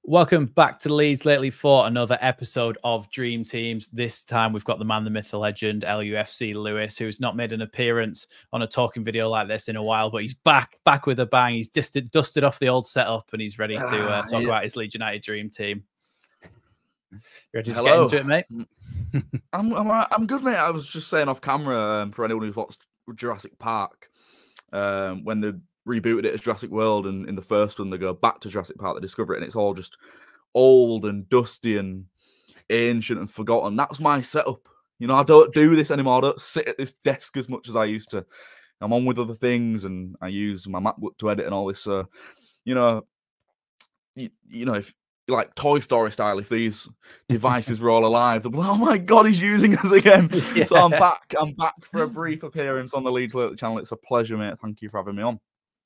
Welcome back to Leeds Lately for another episode of Dream Teams. This time we've got the man, the myth, the legend, LUFC Lewis, who's not made an appearance on a talking video like this in a while, but he's back with a bang. He's dusted off the old setup and he's ready to talk about his Leeds United Dream Team. Ready to get into it, mate? I'm good, mate. I was just saying off camera for anyone who's watched Jurassic Park, when they rebooted it as Jurassic World, and in the first one they go back to Jurassic Park, they discover it, and it's all just old and dusty and ancient and forgotten. That's my setup. You know, I don't do this anymore. I don't sit at this desk as much as I used to. I'm on with other things, and I use my MacBook to edit and all this. So, you know, if like Toy Story style, if these devices were all alive, they'll be like, oh my God, he's using us again. Yeah. So I'm back for a brief appearance on the Leeds Lately channel. It's a pleasure, mate. Thank you for having me on.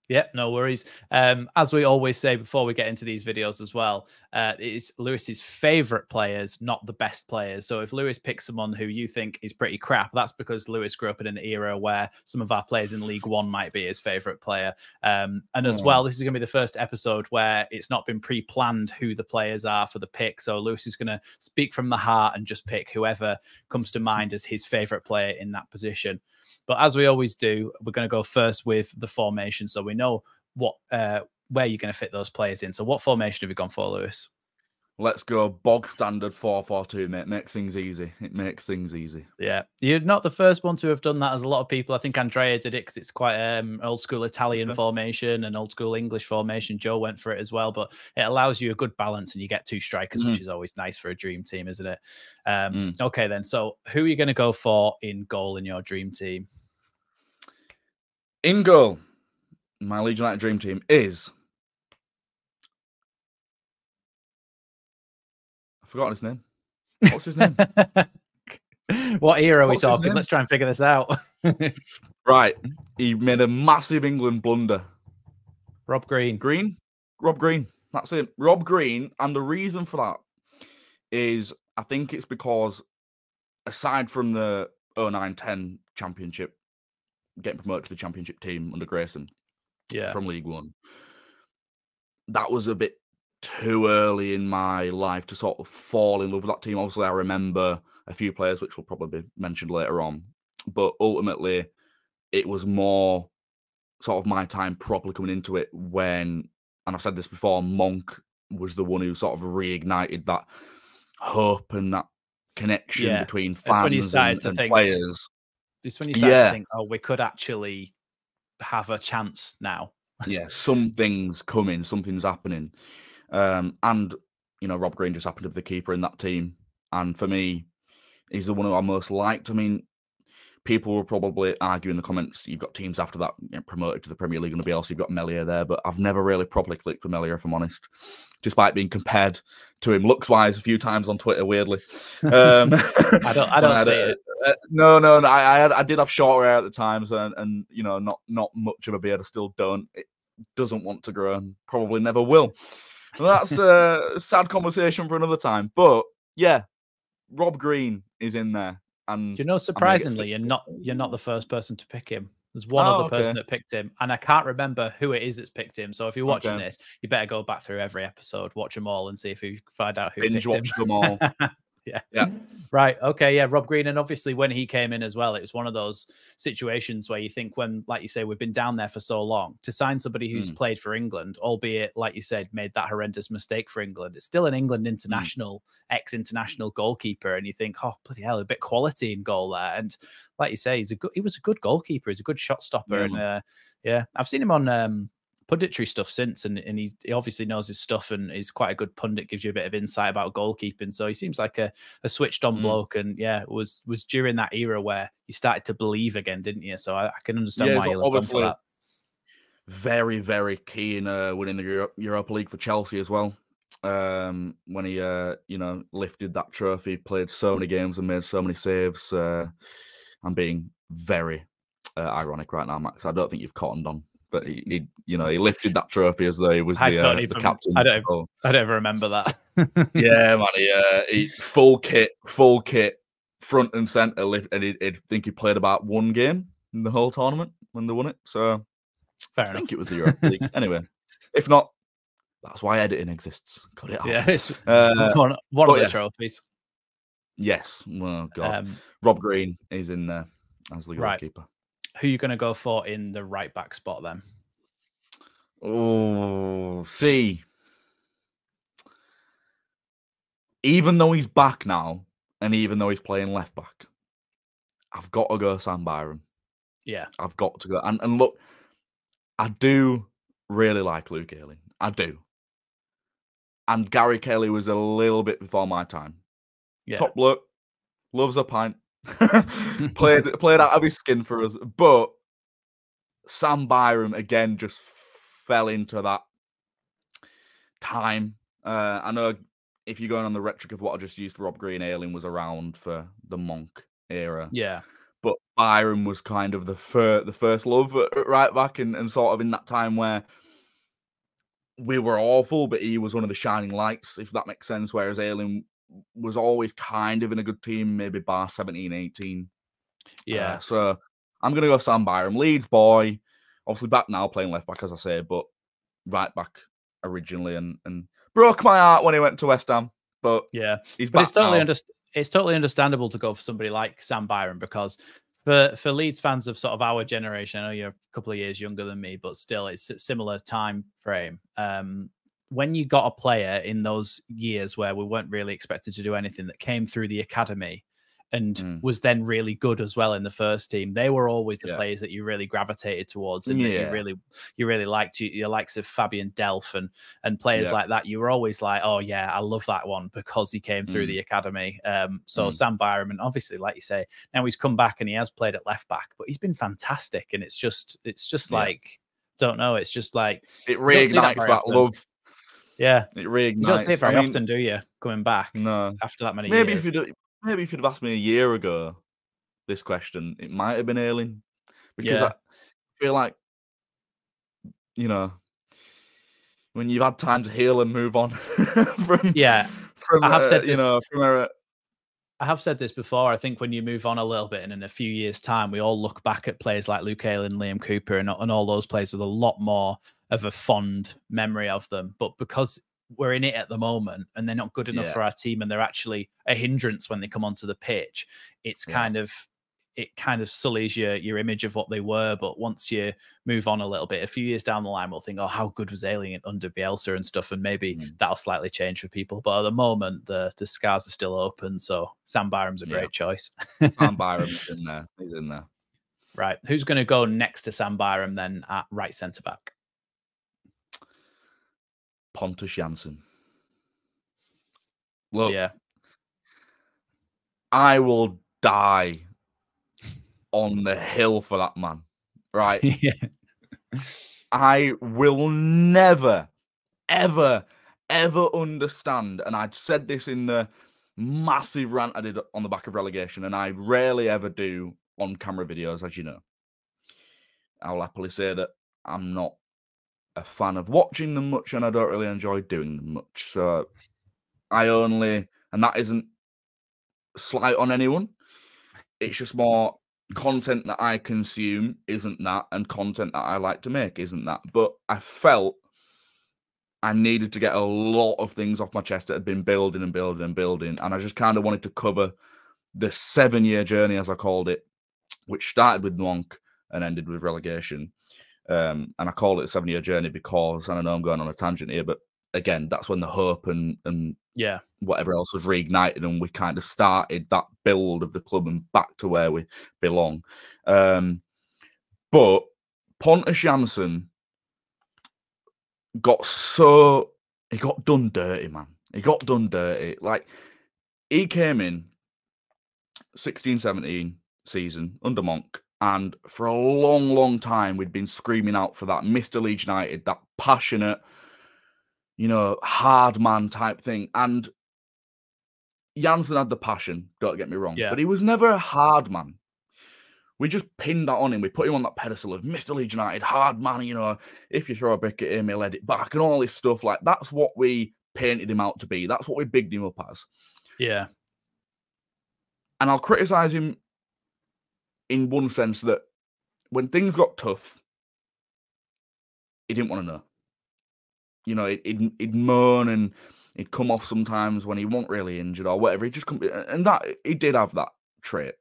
Yep, no worries. As we always say before we get into these videos as well, it's Lewis's favourite players, not the best players. So if Lewis picks someone who you think is pretty crap, that's because Lewis grew up in an era where some of our players in League One might be his favourite player. And as well, this is going to be the first episode where it's not been pre-planned who the players are for the pick. So Lewis is going to speak from the heart and just pick whoever comes to mind as his favourite player in that position. But as we always do, we're going to go first with the formation, so we know what where you're going to fit those players in. So what formation have you gone for, Lewis? Let's go bog standard 4-4-2, mate. Makes things easy. It makes things easy. Yeah, you're not the first one to have done that. As a lot of people, I think Andrea did it because it's quite old school Italian formation and old school English formation. Joe went for it as well, but it allows you a good balance and you get two strikers, which is always nice for a dream team, isn't it? Okay, then. So who are you going to go for in goal in your dream team? In goal, my Leeds United Dream Team is... I've forgotten his name. What's his name? What era are we talking? Let's try and figure this out. Right. He made a massive England blunder. Rob Green. Rob Green. That's it. Rob Green. And the reason for that is I think it's because aside from the 09-10 championship, getting promoted to the championship team under Grayson from League One, that was a bit too early in my life to sort of fall in love with that team. Obviously, I remember a few players, which will probably be mentioned later on, but ultimately, it was more sort of my time properly coming into it when, and I've said this before, Monk was the one who sort of reignited that hope and that connection between fans and players. It's when you start to think, oh, we could actually have a chance now. Yeah, something's coming, something's happening. And, you know, Rob Green just happened to be the keeper in that team. And for me, he's the one who I most liked. I mean, people will probably argue in the comments, you've got teams after that promoted to the Premier League and the BLC, you've got Melia there, but I've never really properly clicked for Melia, if I'm honest, despite being compared to him looks-wise a few times on Twitter, weirdly. I don't see it. No, I did have short hair at the times, and you know, not much of a beard. I still don't. It doesn't want to grow, and probably never will. Well, that's a sad conversation for another time. But yeah, Rob Green is in there, and you know, surprisingly, you're not the first person to pick him. There's one other person that picked him, and I can't remember who it is that's picked him. So if you're watching this, you better go back through every episode, watch them all, and see if you find out who picked him. Watch them all. Yeah. Right. Okay. Yeah. Rob Green. And obviously when he came in as well, it was one of those situations where you think when, like you say, we've been down there for so long, to sign somebody who's played for England, albeit, like you said, made that horrendous mistake for England. It's still an England international, ex-international goalkeeper. And you think, oh, bloody hell, a bit quality in goal there. And like you say, he was a good goalkeeper. He's a good shot stopper. And I've seen him on, punditry stuff since, and he obviously knows his stuff and is quite a good pundit, gives you a bit of insight about goalkeeping. So he seems like a switched on bloke, and it was during that era where you started to believe again, didn't you? So I can understand why you'll have gone for that. Very, very key in winning the Europa League for Chelsea as well. When he you know, lifted that trophy, played so many games and made so many saves. I'm being very ironic right now, Max. I don't think you've cottoned on. But he lifted that trophy as though he was the captain. I don't ever remember that. Yeah, man. He full kit, front and centre. And I think he played about one game in the whole tournament when they won it. So fair enough. I think it was the Europa League. Anyway, if not, That's why editing exists. Cut it out. Yeah, it's one of the yeah. trophies. Yes. Oh, God. Rob Green is in there as the goalkeeper. Who are you going to go for in the right back spot then? Oh, see. Even though he's back now, and even though he's playing left back, I've got to go Sam Byram. Yeah. I've got to go. And look, I do really like Luke Ayling. I do. And Gary Kelly was a little bit before my time. Yeah. Top bloke, loves a pint, played out of his skin for us. But Sam Byram, again, just fell into that time. I know if you're going on the rhetoric of what I just used for Rob Green, Ayling was around for the Monk era. Yeah. But Byram was kind of the first love at right back and sort of in that time where we were awful, but he was one of the shining lights, if that makes sense, whereas Ayling was always kind of in a good team, maybe bar 17, 18. Yeah. So I'm going to go Sam Byram. Leeds boy, obviously back now playing left back, as I say, but right back originally and broke my heart when he went to West Ham. But yeah, he's but back now. It's totally understandable to go for somebody like Sam Byram because for Leeds fans of sort of our generation, I know you're a couple of years younger than me, but still it's a similar time frame. When you got a player in those years where we weren't really expected to do anything that came through the academy and was then really good as well in the first team, they were always the players that you really gravitated towards and that you really liked. Your likes of Fabian Delph and players like that, you were always like, oh yeah, I love that one because he came through the academy. So Sam Byram, and obviously, like you say, now he's come back and he has played at left back, but he's been fantastic. And it's just like, don't know, it's just like it reignites that love. Yeah, it reignites. You don't see it very often, do you? Coming back, no, after that many years. Maybe if you'd have asked me a year ago this question, it might have been Ayling. Because I feel like, you know, when you've had time to heal and move on from I have said this, I have said this before. I think when you move on a little bit and in a few years' time, we all look back at players like Luke Ayling, Liam Cooper and all those players with a lot more of a fond memory of them. But because we're in it at the moment and they're not good enough for our team and they're actually a hindrance when they come onto the pitch, it's kind of sullies your image of what they were. But once you move on a little bit, a few years down the line, we'll think, oh, how good was Ayling under Bielsa and stuff, and maybe that'll slightly change for people. But at the moment, the scars are still open, so Sam Byram's a great choice. Sam Byram's in there. He's in there. Right. Who's going to go next to Sam Byram then at right centre-back? Pontus Jansson. Look, I will die on the hill for that man, right? I will never, ever, ever understand, and I'd said this in the massive rant I did on the back of relegation, and I rarely ever do on camera videos, as you know. I'll happily say that I'm not a fan of watching them much, and I don't really enjoy doing them much. So I only, and that isn't slight on anyone. It's just more content that I consume isn't that, and content that I like to make isn't that. But I felt I needed to get a lot of things off my chest that had been building and building and building, and I just kind of wanted to cover the 7-year journey, as I called it, which started with Monk and ended with relegation. And I call it a 7-year journey because, and I know I'm going on a tangent here, but again, that's when the hope and whatever else was reignited, and we kind of started that build of the club and back to where we belong. But Pontus Jansson he got done dirty, man. He got done dirty. Like, he came in 16-17 season under Monk, and for a long, long time, we'd been screaming out for that Mr. Leeds United, that passionate, hard man type thing. And Jansson had the passion, don't get me wrong, but he was never a hard man. We just pinned that on him. We put him on that pedestal of Mr. Leeds United, hard man, if you throw a brick at him, he'll let it back and all this stuff. Like, that's what we painted him out to be. That's what we bigged him up as. Yeah. And I'll criticise him in one sense that when things got tough, he didn't want to know. you know, he'd moan and he'd come off sometimes when he wasn't really injured or whatever. He just couldn't, and that he did have that trait.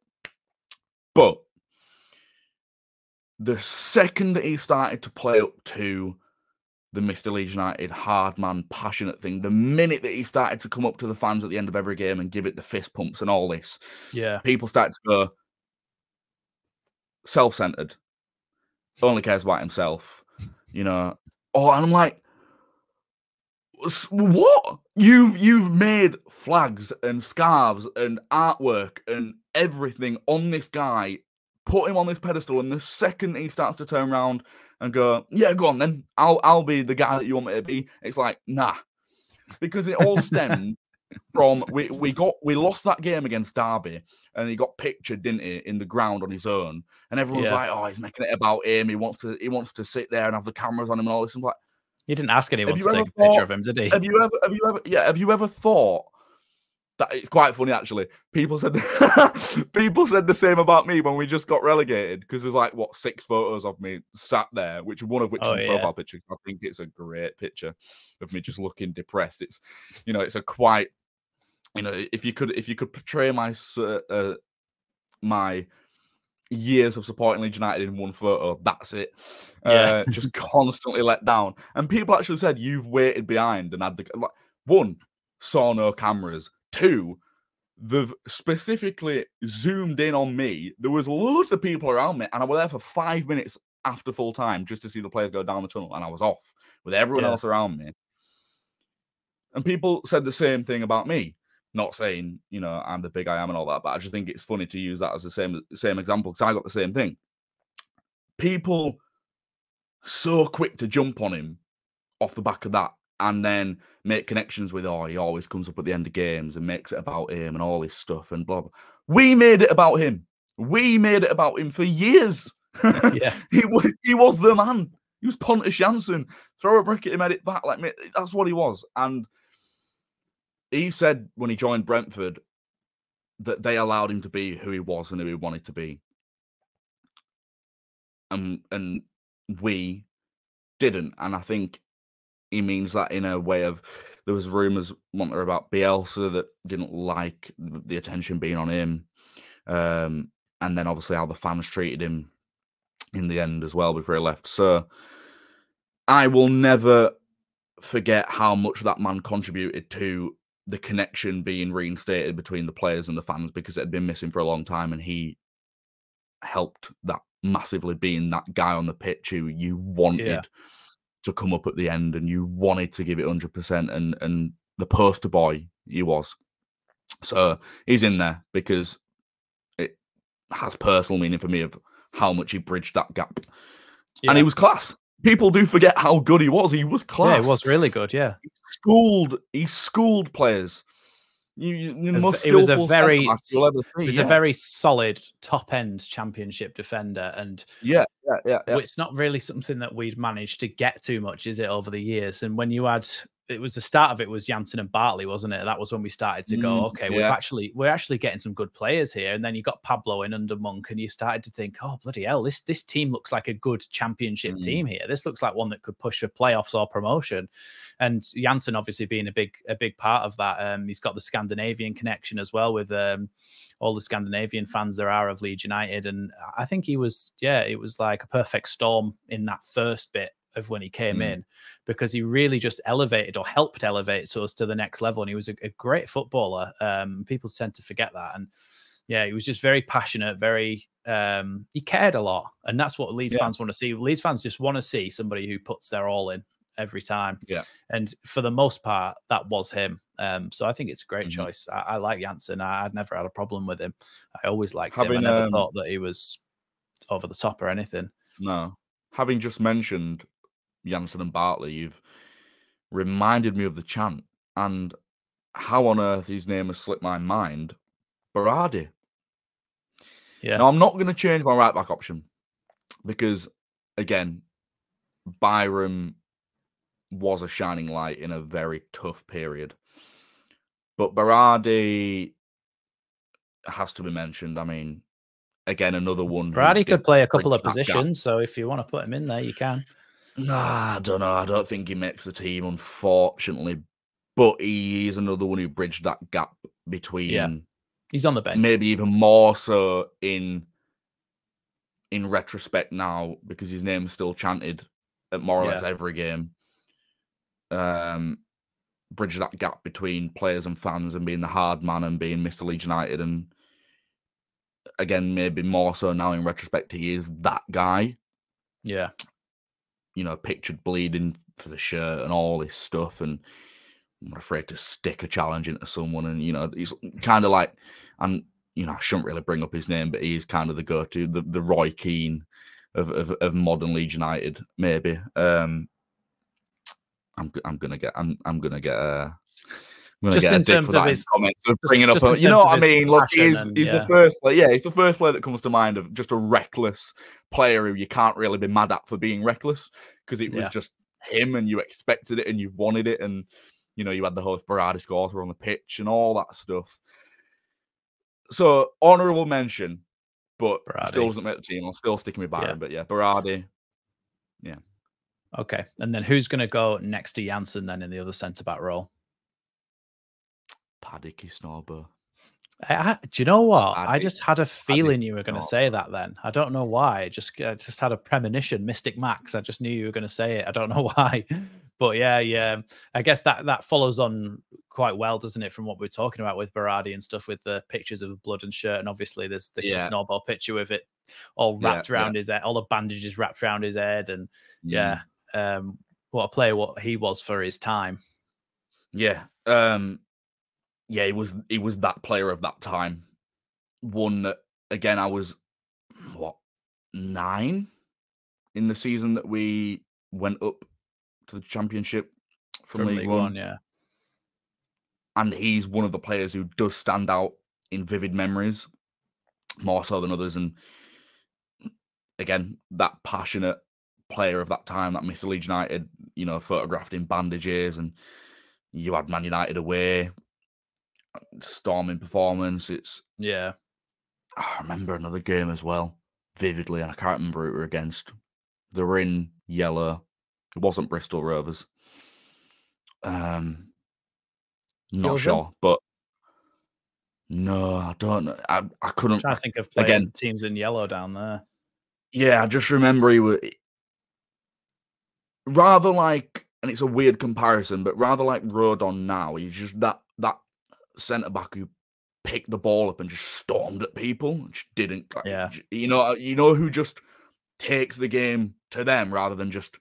But the second that he started to play up to the Mr. Leeds United hard man, passionate thing, the minute that he started to come up to the fans at the end of every game and give it the fist pumps and all this, people started to go self-centered, only cares about himself, you know. Oh, and I'm like, what? You've made flags and scarves and artwork and everything on this guy, put him on this pedestal, and the second he starts to turn around and go, yeah, go on then, I'll be the guy that you want me to be, it's like, nah. Because it all stemmed from we lost that game against Derby, and he got pictured, didn't he, in the ground on his own, and everyone's like, oh, he's making it about him, he wants to sit there and have the cameras on him and all this. And like, you didn't ask anyone to take a picture of him, did he? Have you ever thought that it's quite funny actually? People said the same about me when we just got relegated, because there's like 6 photos of me sat there, one of which is a profile picture. I think it's a great picture of me just looking depressed. It's, you know, it's a quite, you know, if you could portray my years of supporting Leeds United in one photo, that's it. Just constantly let down. And people actually said, you've waited behind and had the, like, 1, saw no cameras, 2, they've specifically zoomed in on me. There was loads of people around me, and I was there for 5 minutes after full time just to see the players go down the tunnel, and I was off with everyone else around me. And people said the same thing about me. Not saying, you know, I'm the big I am and all that, but I just think it's funny to use that as the same example, because I got the same thing. People so quick to jump on him off the back of that, and then make connections with, oh, he always comes up at the end of games and makes it about him and all this stuff and blah, blah. We made it about him. We made it about him for years. He was the man. He was Pontus Jansson. Throw a brick at him, edit back. Like, that's what he was. And he said when he joined Brentford that they allowed him to be who he was and who he wanted to be. And we didn't. And I think he means that in a way of, there was rumours about Bielsa that didn't like the attention being on him. And then obviously how the fans treated him in the end as well before he left. So I will never forget how much that man contributed to the connection being reinstated between the players and the fans, because it had been missing for a long time, and he helped that massively, being that guy on the pitch who you wanted to come up at the end and you wanted to give it 100%, and the poster boy he was. So he's in there because it has personal meaning for me of how much he bridged that gap. And he was class. People do forget how good he was. He was class. Yeah, he was really good, yeah. He schooled players. It was a very solid top-end championship defender, and it's not really something that we'd managed to get too much, is it, over the years? And when you had, it was the start of it was Janssen and Bartley, wasn't it? That was when we started to go, okay, we're actually getting some good players here. And then you got Pablo in under Monk, and you started to think, oh bloody hell, this team looks like a good championship team here. This looks like one that could push for playoffs or promotion. And Janssen obviously being a big part of that. He's got the Scandinavian connection as well with all the Scandinavian fans there are of Leeds United. And I think he was, it was like a perfect storm in that first bit of when he came in, because he really just elevated, or helped elevate us to the next level. And he was a great footballer. People tend to forget that. And he was just very passionate, very, he cared a lot. And that's what Leeds fans want to see. Leeds fans just want to see somebody who puts their all in every time. And for the most part, that was him. So I think it's a great choice. I like Janssen. I'd never had a problem with him. I always liked him. I never thought that he was over the top or anything. No. Having just mentioned Janssen and Bartley, you've reminded me of the chant, and how on earth his name has slipped my mind. Berardi. Now, I'm not going to change my right back option, because, again, Byram was a shining light in a very tough period. But Berardi has to be mentioned. I mean, again, another one. Berardi could play a couple of positions, so if you want to put him in there, you can. Nah, I don't know. I don't think he makes the team, unfortunately. But he is another one who bridged that gap Yeah, between, he's on the bench. maybe even more so in retrospect now, because his name is still chanted at more or less every game. Bridge that gap between players and fans and being the hard man and being Mr. Leeds United. And again, maybe more so now in retrospect, he is that guy. Yeah. You know, pictured bleeding for the shirt and all this stuff. And I'm not afraid to stick a challenge into someone. And, you know, he's kind of like, and, you know, I shouldn't really bring up his name, but he is kind of the go-to, the Roy Keane of modern Leeds United, maybe. I'm gonna get Just a in dick for terms of that in his, comments of bringing up. just in You know terms of what I his mean? Look, passion he's the first player. Yeah, he's the first player that comes to mind of just a reckless player who you can't really be mad at for being reckless, because it was just him and you expected it and you wanted it, and you know you had the whole Berardi scores were on the pitch and all that stuff. So honourable mention, but Berardi. Still doesn't make the team. I'm still sticking with Byron, but yeah, Berardi. Yeah. Okay, and then who's going to go next to Janssen then in the other centre back role? Paddy Kisnorbo. Do you know what? Paddy, I just had a feeling you were going to say that then. I don't know why. I just had a premonition, Mystic Max. I just knew you were going to say it. I don't know why. But yeah. I guess that follows on quite well, doesn't it, from what we're talking about with Berardi and stuff, with the pictures of blood and shirt. And obviously there's the snowball picture with it all wrapped around his head, all the bandages wrapped around his head. And what a player what he was for his time. Yeah. Yeah, he was that player of that time. One that, again, I was, 9 in the season that we went up to the Championship from League One. Yeah. And he's one of the players who does stand out in vivid memories, more so than others. And again, that passionate player of that time, that Mr. Leeds United, you know, photographed in bandages, and you had Man United away, storming performance. I remember another game as well, vividly, and I can't remember who we were against. They were in yellow. It wasn't Bristol Rovers. Not sure, but no, I don't know. I couldn't. I'm trying to think of playing teams in yellow down there. Yeah, I just remember he was rather like, and it's a weird comparison, but rather like Rodon now. He's just that centre back who picked the ball up and just stormed at people. Just didn't, you know who just takes the game to them rather than just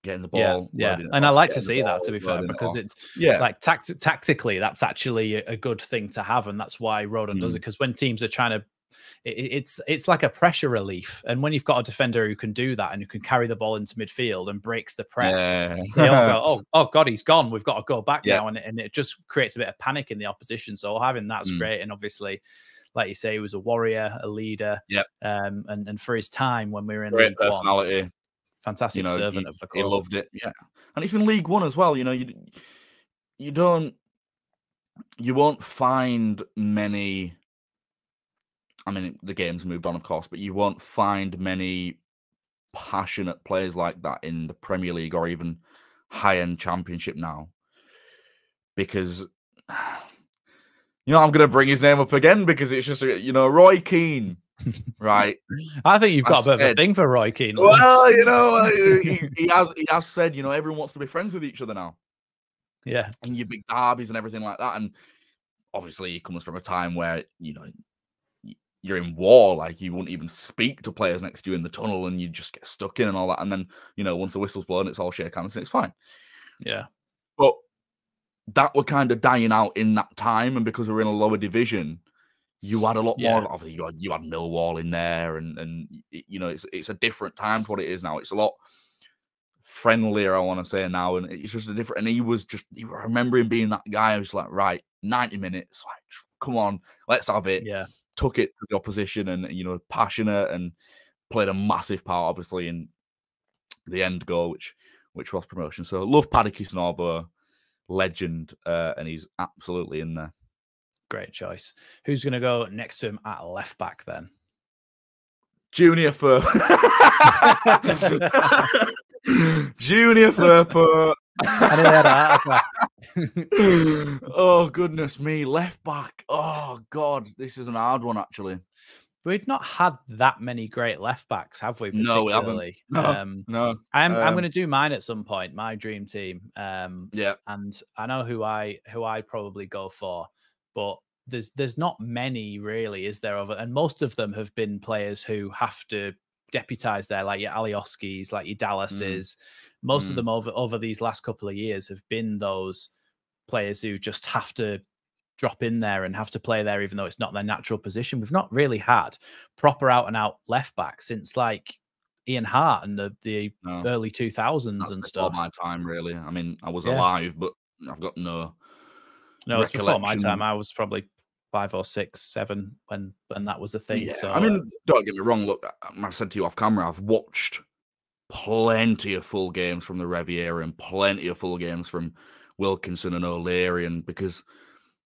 getting the ball. Yeah. And I like to see that, to be fair, because it's like tactically, that's actually a good thing to have, and that's why Rodon does it. Because when teams are trying to, it's like a pressure relief, and when you've got a defender who can do that and who can carry the ball into midfield and breaks the press, they all go, oh god, he's gone, we've got to go back now, and it just creates a bit of panic in the opposition. So having that's great, and obviously, like you say, he was a warrior, a leader, and for his time when we were in great League personality. One, fantastic servant of the club. He loved it, and it's in League One as well. You know, you won't find many. I mean, the game's moved on, of course, but you won't find many passionate players like that in the Premier League or even high-end Championship now. Because, you know, I'm going to bring his name up again because it's just, Roy Keane, right? I think you've got a bit of a thing for Roy Keane. Well, you know, he has said, everyone wants to be friends with each other now. Yeah. And your big derbies and everything like that. And obviously he comes from a time where, you're in war, like you wouldn't even speak to players next to you in the tunnel and you just get stuck in and all that. And then, once the whistle's blown, it's all shake hands and it's fine. Yeah. But that were kind of dying out in that time. And because we were in a lower division, you had a lot more. Obviously, you had Millwall in there and it's a different time to what it is now. It's a lot friendlier, I want to say now. And it's just a different, and I remember him being that guy who's like, right, 90 minutes, like, come on, let's have it. Yeah. Took it to the opposition and, passionate, and played a massive part, obviously, in the end goal, which was promotion. So love Paddy Kisnorbo, legend, and he's absolutely in there. Great choice. Who's going to go next to him at left back then? Junior Fur. Junior Furpo. Oh, goodness me. Left back. Oh, God. This is an hard one, actually. We've not had that many great left backs, have we? No, we haven't. No. I'm going to do mine at some point. My dream team. Yeah. And I know who I'd probably go for, but there's not many really, is there? And most of them have been players who have to deputise there, like your Alioskis, like your Dallases. Most of them over these last couple of years have been those players who just have to drop in there and have to play there, even though it's not their natural position. We've not really had proper out and out left back since like Ian Hart and the early 2000s and stuff. My time, really. I mean, I was alive, but I've got no. No, it's before my time. I was probably 5 or 6, 7 when that was a thing. Yeah. So I mean, don't get me wrong. Look, I said to you off camera, I've watched plenty of full games from the Riviera and plenty of full games from Wilkinson and O'Leary, and because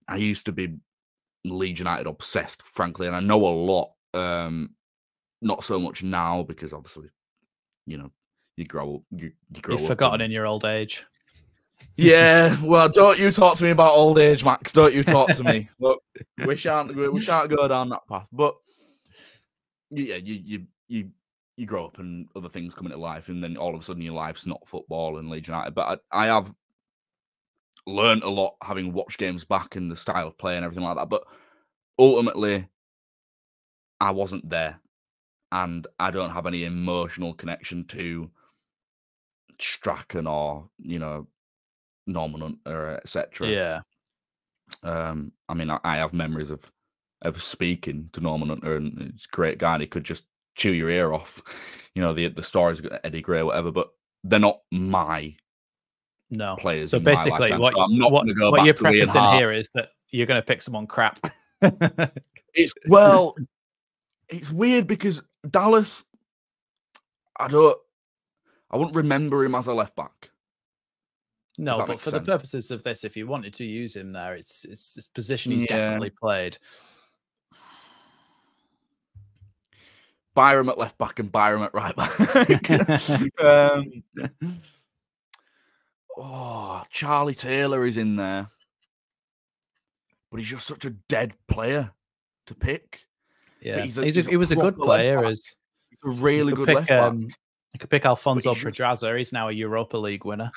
I used to be Leeds United obsessed, frankly, and I know a lot. Not so much now because obviously, you know, you grow up. You've forgotten in your old age. Yeah, well, don't you talk to me about old age, Max. Don't you talk to me. Look, we shan't go down that path. But yeah, you grow up and other things come into life, and then all of a sudden your life's not football and Leeds United. But I have learned a lot having watched games back and the style of play and everything like that. But ultimately, I wasn't there, and I don't have any emotional connection to Strachan or, you know, Norman Hunter, etc. Yeah. I mean, I have memories of speaking to Norman Hunter, and he's a great guy, and he could just chew your ear off. You know, the stories of Eddie Gray, whatever, but they're not my players. So basically, what you're prefacing here is that you're going to pick someone crap. It's weird because Dallas, I wouldn't remember him as a left back. No, but for the purposes of this, if you wanted to use him there, it's this position he's definitely played. Byram at left back and Byram at right back. Charlie Taylor is in there, but he's just such a dead player to pick. Yeah, he was a good player. He's a really good left back. You could pick Alfonso Pedraza. He's now a Europa League winner.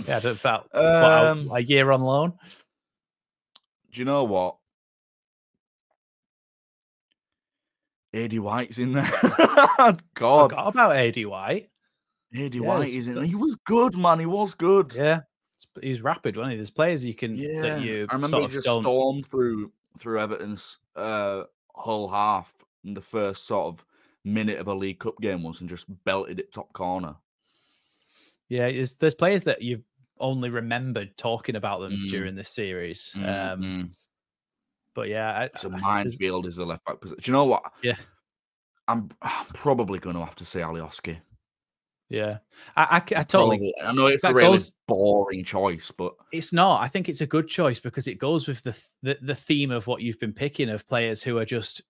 Yeah, about a year on loan. Do you know what? AD White's in there. God, forgot about AD White. AD White is in there. He was good, man. He was good. Yeah, he's rapid, wasn't he? There's players you can that you. I remember he just stormed through Everton's whole half in the first sort of minute of a League Cup game once and just belted it top corner. Yeah, there's players that you've only remembered talking about them during this series. But yeah, it's a minefield as a left back position. Do you know what? Yeah, I'm probably going to have to say Alioski. Yeah, I totally. I know it's a really boring choice, but it's not. I think it's a good choice because it goes with the theme of what you've been picking of players who are just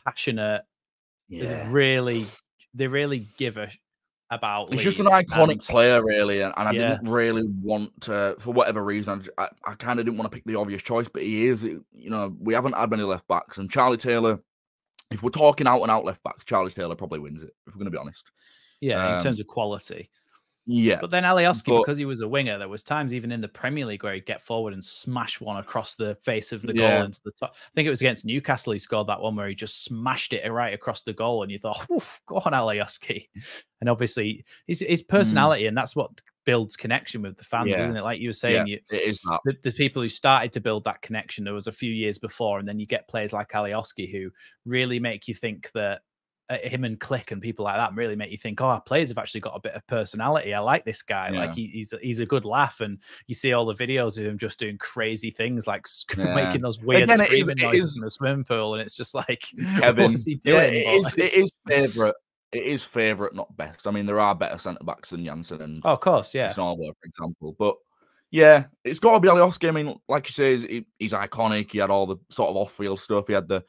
passionate. Yeah, they really give a about. He's just an iconic player, really, and I didn't really want to, for whatever reason, I kind of didn't want to pick the obvious choice, but he is. You know, we haven't had many left backs, and Charlie Taylor. If we're talking out and out left backs, Charlie Taylor probably wins it. If we're going to be honest. Yeah, in terms of quality. Yeah. But then Alioski, because he was a winger, there was times even in the Premier League where he'd get forward and smash one across the face of the goal into the top. I think it was against Newcastle he scored that one where he just smashed it right across the goal, and you thought, "Oof, go on, Alioski." And obviously, his personality, and that's what builds connection with the fans, isn't it? Like you were saying, it is that. The people who started to build that connection, there was a few years before, and then you get players like Alioski who really make you think that him and Click and people like that really make you think, oh, our players have actually got a bit of personality. I like this guy. Like he's a good laugh, and you see all the videos of him just doing crazy things like making those weird screaming noises in the swimming pool, and it's just like, Kevin, what's he doing? It is favourite. It is favourite, not best. I mean, there are better centre backs than Janssen and of course, Snorwell, for example. But yeah, it's got to be Alioski. I mean, like you say, he's iconic. He had all the sort of off-field stuff. He had the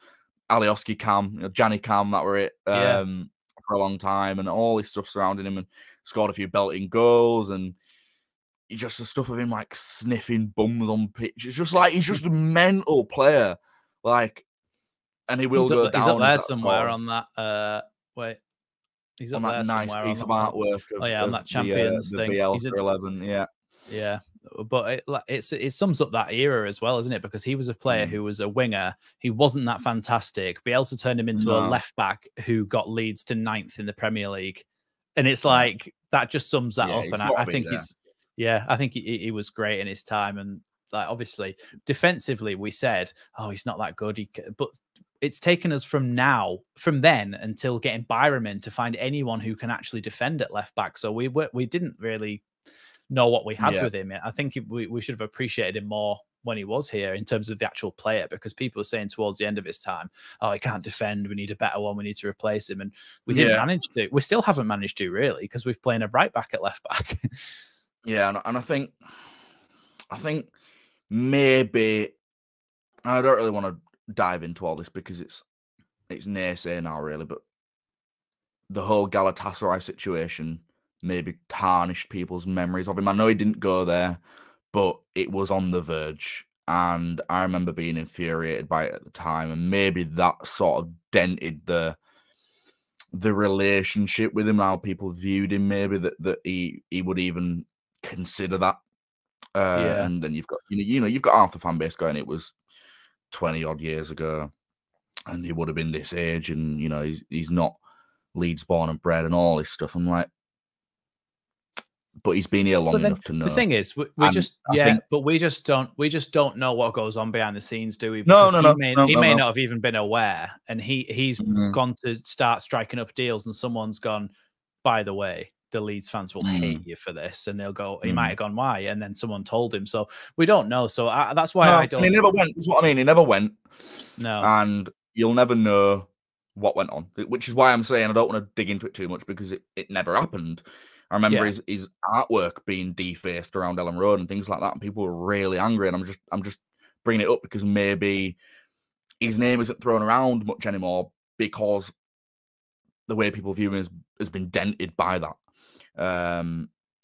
Alioski Cam, Gianni Cam, that were it Yeah. for a long time, and all this stuff surrounding him, and scored a few belting goals, and just the stuff of him like sniffing bums on pitch. It's just like he's just a mental player, like, and he will go down. He's up there as that somewhere sort of, on that. Wait, he's up on that there nice somewhere piece on of artwork of, oh yeah, on that Champions the thing. BL He's for 11, yeah. Yeah, but it sums up that era as well, isn't it? Because he was a player who was a winger. He wasn't that fantastic. Bielsa turned him into a left back who got Leeds to 9th in the Premier League, and it's like that just sums that up. And I think I think he was great in his time. And like obviously defensively, we said, oh, he's not that good. But it's taken us from then until getting Byram in to find anyone who can actually defend at left back. So we didn't really know what we had with him. I think we should have appreciated him more when he was here in terms of the actual player, because people were saying towards the end of his time, oh, he can't defend, we need a better one, we need to replace him. And we didn't manage to. We still haven't managed to, really, because we've playing a right back at left back. Yeah, and I think maybe, I don't really want to dive into all this because it's naysay now, really, but the whole Galatasaray situation maybe tarnished people's memories of him. I know he didn't go there, but it was on the verge, and I remember being infuriated by it at the time, and maybe that sort of dented the relationship with him, how people viewed him, maybe that he would even consider that. And then you've got you've got half the fan base going, it was 20 odd years ago, and he would have been this age, and he's not Leeds born and bred and all this stuff. I'm like, but he's been here long enough to know. The thing is, we just don't know what goes on behind the scenes, do we? Because he may not have even been aware, and he's gone to start striking up deals, and someone's gone, by the way, the Leeds fans will hate you for this, and they'll go, he might have gone, why? And then someone told him, so we don't know. So that's why I don't. And he never went. That's what I mean. He never went. No, and you'll never know what went on, which is why I'm saying I don't want to dig into it too much, because it never happened. I remember his artwork being defaced around Ellen Road and things like that, and people were really angry. And I'm just bringing it up because maybe his name isn't thrown around much anymore because the way people view him has been dented by that.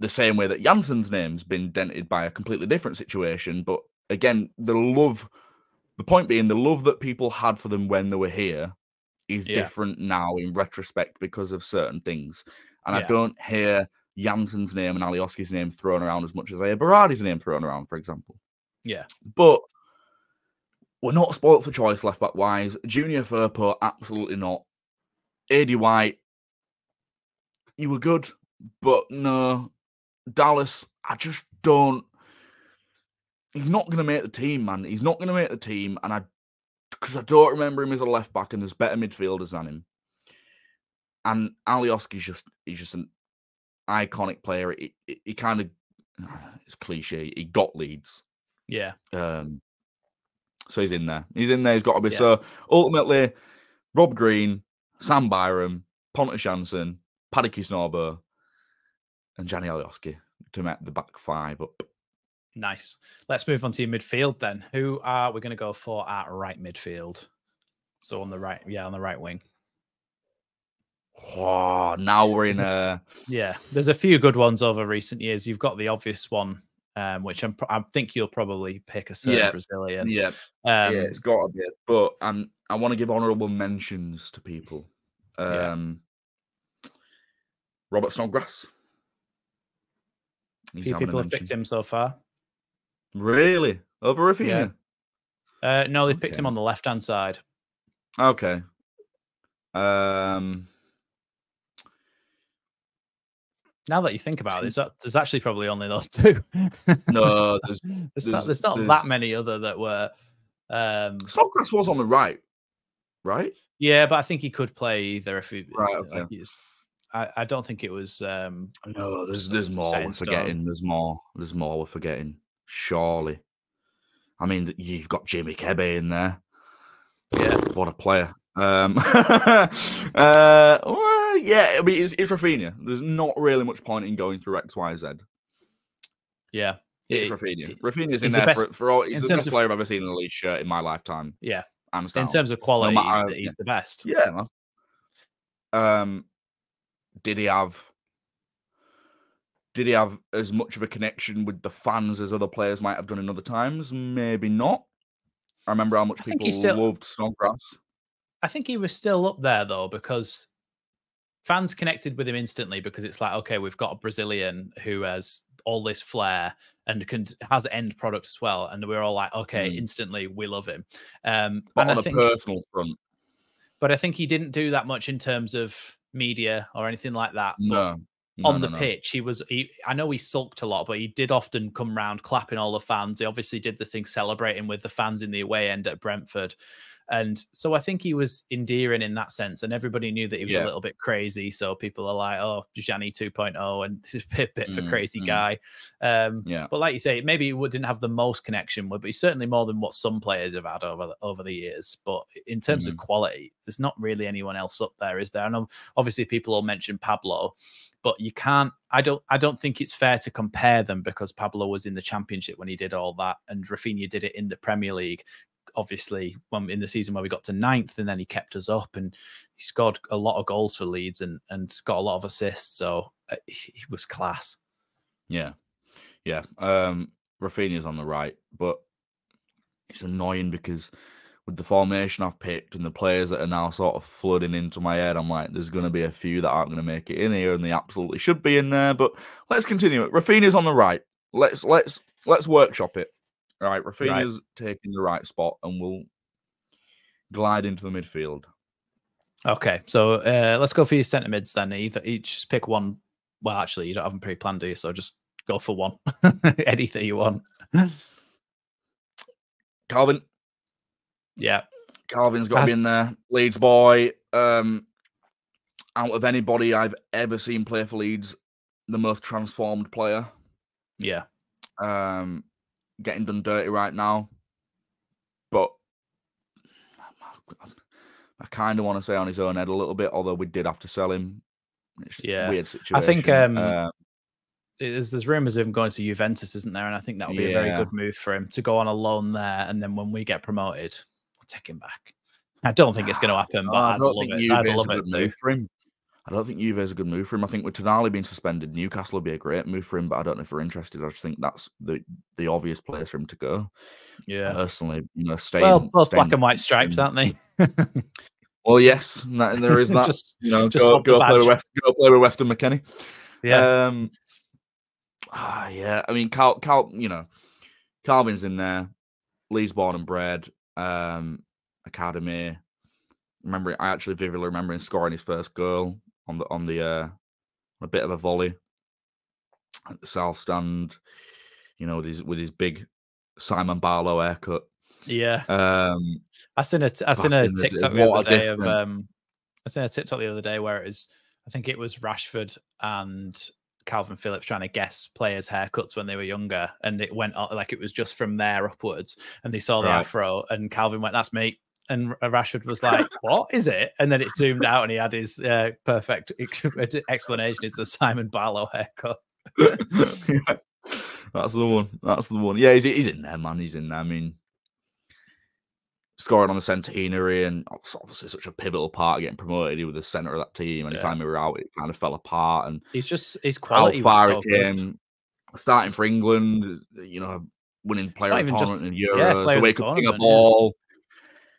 The same way that Janssen's name's been dented by a completely different situation. But again, the point being, the love that people had for them when they were here is different now in retrospect because of certain things. And I don't hear Janssen's name and Alioski's name thrown around as much as I hear Berardi's name thrown around, for example. Yeah. But we're not spoilt for choice left-back wise. Junior Firpo, absolutely not. AD White, you were good, but no. Dallas, I just don't. He's not going to make the team, man. He's not going to make the team, and because I don't remember him as a left-back, and there's better midfielders than him. And Alioski's just an iconic player. He kind of, it's cliche. He got Leeds. Yeah. So he's in there. He's got to be. Yeah. So ultimately, Rob Green, Sam Byram, Pontus Jansson, Paddy Kisnorbo, and Gianni Alioski to make the back five up. Nice. Let's move on to your midfield then. Who are we going to go for at right midfield? So on the right, on the right wing. Oh, now we're in a... Yeah, there's a few good ones over recent years. You've got the obvious one, which I think you'll probably pick, a certain Brazilian. Yeah, it's got to be. But I want to give honourable mentions to people. Robert Snodgrass. A few people have picked him so far. Really? Over Rafinha? Yeah. No, they've picked him on the left-hand side. Okay. Now that you think about it, there's actually probably only those two. No, there's not that many other that were. Snodgrass was on the right? Yeah, but I think he could play either if he. Right. Okay. I don't think it was. No, there's more we're forgetting. There's more we're forgetting. Surely. I mean, you've got Jimmy Kebe in there. Yeah, what a player. Well, yeah, I mean, it's Rafinha. There's not really much point in going through X, Y, Z. Yeah, it's Rafinha. Rafinha's in there for all. He's the best player I've ever seen in a Leeds shirt in my lifetime. Yeah, hands In down. terms of quality, he's the best. Yeah. Did he have as much of a connection with the fans as other players might have done in other times? Maybe not. I remember how much people loved Snodgrass. I think he was still up there though, because fans connected with him instantly, because it's like, okay, we've got a Brazilian who has all this flair and has end products as well, and we're all like, okay, instantly we love him. But on a personal front. But I think he didn't do that much in terms of media or anything like that. No. On the pitch, I know he sulked a lot, but he did often come round clapping all the fans. He obviously did the thing celebrating with the fans in the away end at Brentford. And so I think he was endearing in that sense. And everybody knew that he was a little bit crazy. So people are like, oh, Gianni 2.0 and a bit of a crazy guy. But like you say, maybe he didn't have the most connection with, but he's certainly more than what some players have had over the years. But in terms of quality, there's not really anyone else up there, is there? And obviously people will mention Pablo, but you can't. I don't think it's fair to compare them, because Pablo was in the Championship when he did all that, and Rafinha did it in the Premier League. Obviously, in the season where we got to 9th, and then he kept us up, and he scored a lot of goals for Leeds and got a lot of assists. So he was class. Yeah. Rafinha's on the right, but it's annoying because with the formation I've picked and the players that are now sort of flooding into my head, I'm like, there's going to be a few that aren't going to make it in here, and they absolutely should be in there. But let's continue it. Rafinha's on the right. Let's workshop it. All right, Rafinha's taking the right spot, and we'll glide into the midfield. Okay, so let's go for your centre mids then. Each just pick one. Well, actually, you don't have them pre-planned, do you? So just go for one. Anything you want. Calvin. Yeah. Calvin's got to be in there. Leeds boy. Out of anybody I've ever seen play for Leeds, the most transformed player. Yeah. Getting done dirty right now. But I kind of want to say on his own head a little bit, although we did have to sell him. It's a weird situation. I think there's rumours of him going to Juventus, isn't there? And I think that would be a very good move for him to go on a loan there, and then when we get promoted, we'll take him back. I don't think it's going to happen, but I'd love it. I'd love it too. For him. I don't think Juve is a good move for him. I think with Tonali being suspended, Newcastle would be a great move for him, but I don't know if we're interested. I just think that's the obvious place for him to go. Yeah. Personally, both black and white stripes, aren't they? Well, yes, and there is that. just go play with Weston McKennie. Yeah. I mean, Calvin's in there. Leeds born and bred. Academy. I actually vividly remember him scoring his first goal on a bit of a volley at the south stand. With his big Simon Barlow haircut. Yeah. I seen a TikTok the other day of I seen a TikTok the other day where I think it was Rashford and Calvin Phillips trying to guess players' haircuts when they were younger, and it went like it was just from there upwards, and they saw the afro, and Calvin went, "That's me." And Rashford was like, "What is it?" And then it zoomed out, and he had his perfect explanation. It's the Simon Barlow haircut. Yeah, that's the one. Yeah, he's in there, man. He's in there. I mean, scoring on the centenary, and obviously such a pivotal part of getting promoted. He was the centre of that team, and time we were out, it kind of fell apart. And his quality. How far he came, starting for England, winning player of the tournament in Euros, the way he could ping a ball.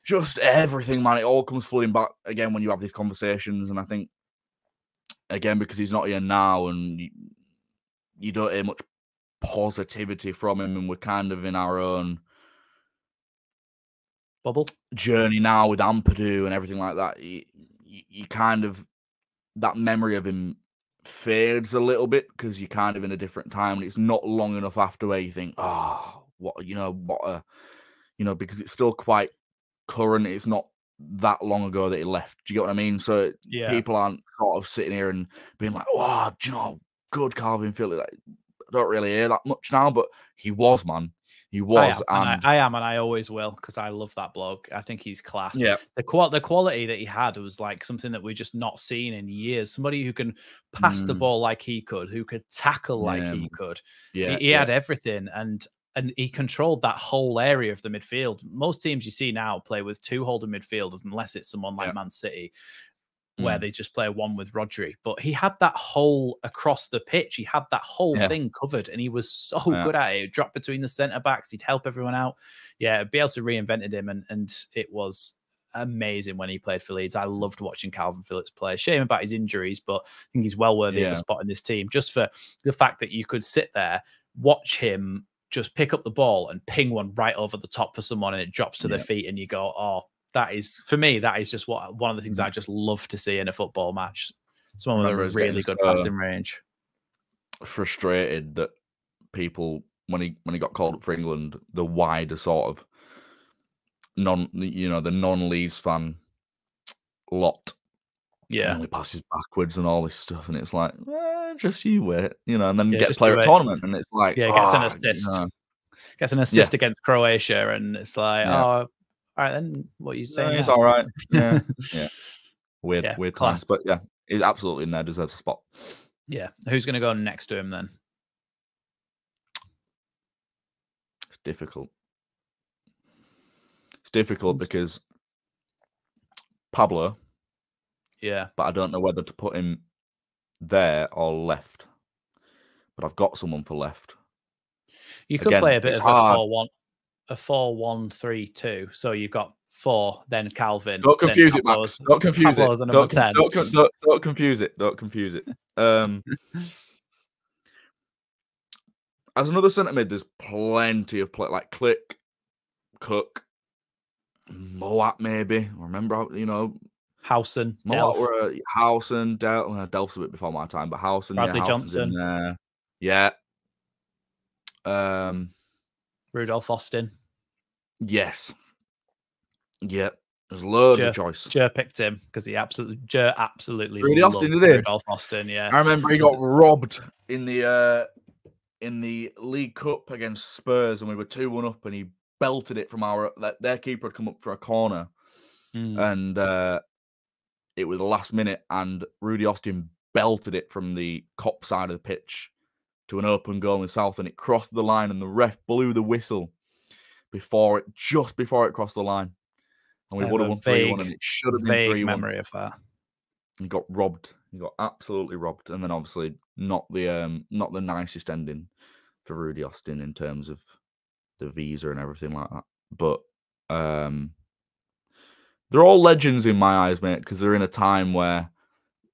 Just everything, man. It all comes flooding back again when you have these conversations. And I think, again, because he's not here now and you don't hear much positivity from him, and we're kind of in our own bubble journey now with Ampadu and everything like that, you kind of, that memory of him fades a little bit because you're kind of in a different time, and it's not long enough after where you think, because it's still quite current. It's not that long ago that he left. Do you get what I mean? So people aren't sort of sitting here and being like, "Oh, do you know, good Calvin Phillips." Like, I don't really hear that much now, but he was, man. He was. I am, and I always will, because I love that bloke. I think he's class. Yeah. The quality that he had was like something that we've just not seen in years. Somebody who can pass the ball like he could, who could tackle like he could. He had everything, and and he controlled that whole area of the midfield. Most teams you see now play with 2 holding midfielders, unless it's someone like Man City, where they just play one with Rodri. But he had that whole across the pitch. He had that whole thing covered, and he was so good at it. He'd drop between the centre backs. He'd help everyone out. Yeah, Bielsa reinvented him, and it was amazing when he played for Leeds. I loved watching Calvin Phillips play. Shame about his injuries, but I think he's well worthy of a spot in this team, just for the fact that you could sit there, watch him just pick up the ball and ping one right over the top for someone, and it drops to their feet, and you go, oh, that is, for me, that is just one of the things I just love to see in a football match. Someone with a really good passing range. Frustrated that people, when he got called up for England, the wider sort of the non-Leeds fan lot, he only passes backwards and all this stuff, and it's like, just you wait, and then gets player at tournament, and it's like, gets an assist, gets an assist against Croatia, and it's like, oh, all right, then what are you saying? It's all right, weird class, but he's absolutely in there, deserves a spot. Yeah, who's going to go next to him then? It's difficult. It's difficult because Pablo. Yeah, but I don't know whether to put him there or left. But I've got someone for left. You could play a bit of a 4-1-3-2. So you've got 4, then Calvin. Don't confuse it, Max. Don't confuse it. Don't confuse it. Don't confuse it. As another centre mid, there's plenty of play, like Click, Cook, Moat maybe. Remember, Howson, Howson, Delph's a bit before my time, but Howson, Bradley Johnson, Rudolph Austin. Yes. Yep. There's loads of choice. Jer picked him because he absolutely really loved Austin, did he? Rudolph Austin. Yeah, I remember he got robbed in the League Cup against Spurs, and we were 2-1 up, and he belted it from their keeper had come up for a corner, and it was the last minute, and Rudy Austin belted it from the Kop side of the pitch to an open goal in the south, and it crossed the line, and the ref blew the whistle just before it crossed the line, and we would have won 3-1, and it should have been 3-1. Memory of that. He got robbed. He got absolutely robbed, and then obviously not the nicest ending for Rudy Austin in terms of the visa and everything like that. But they're all legends in my eyes, mate, because they're in a time where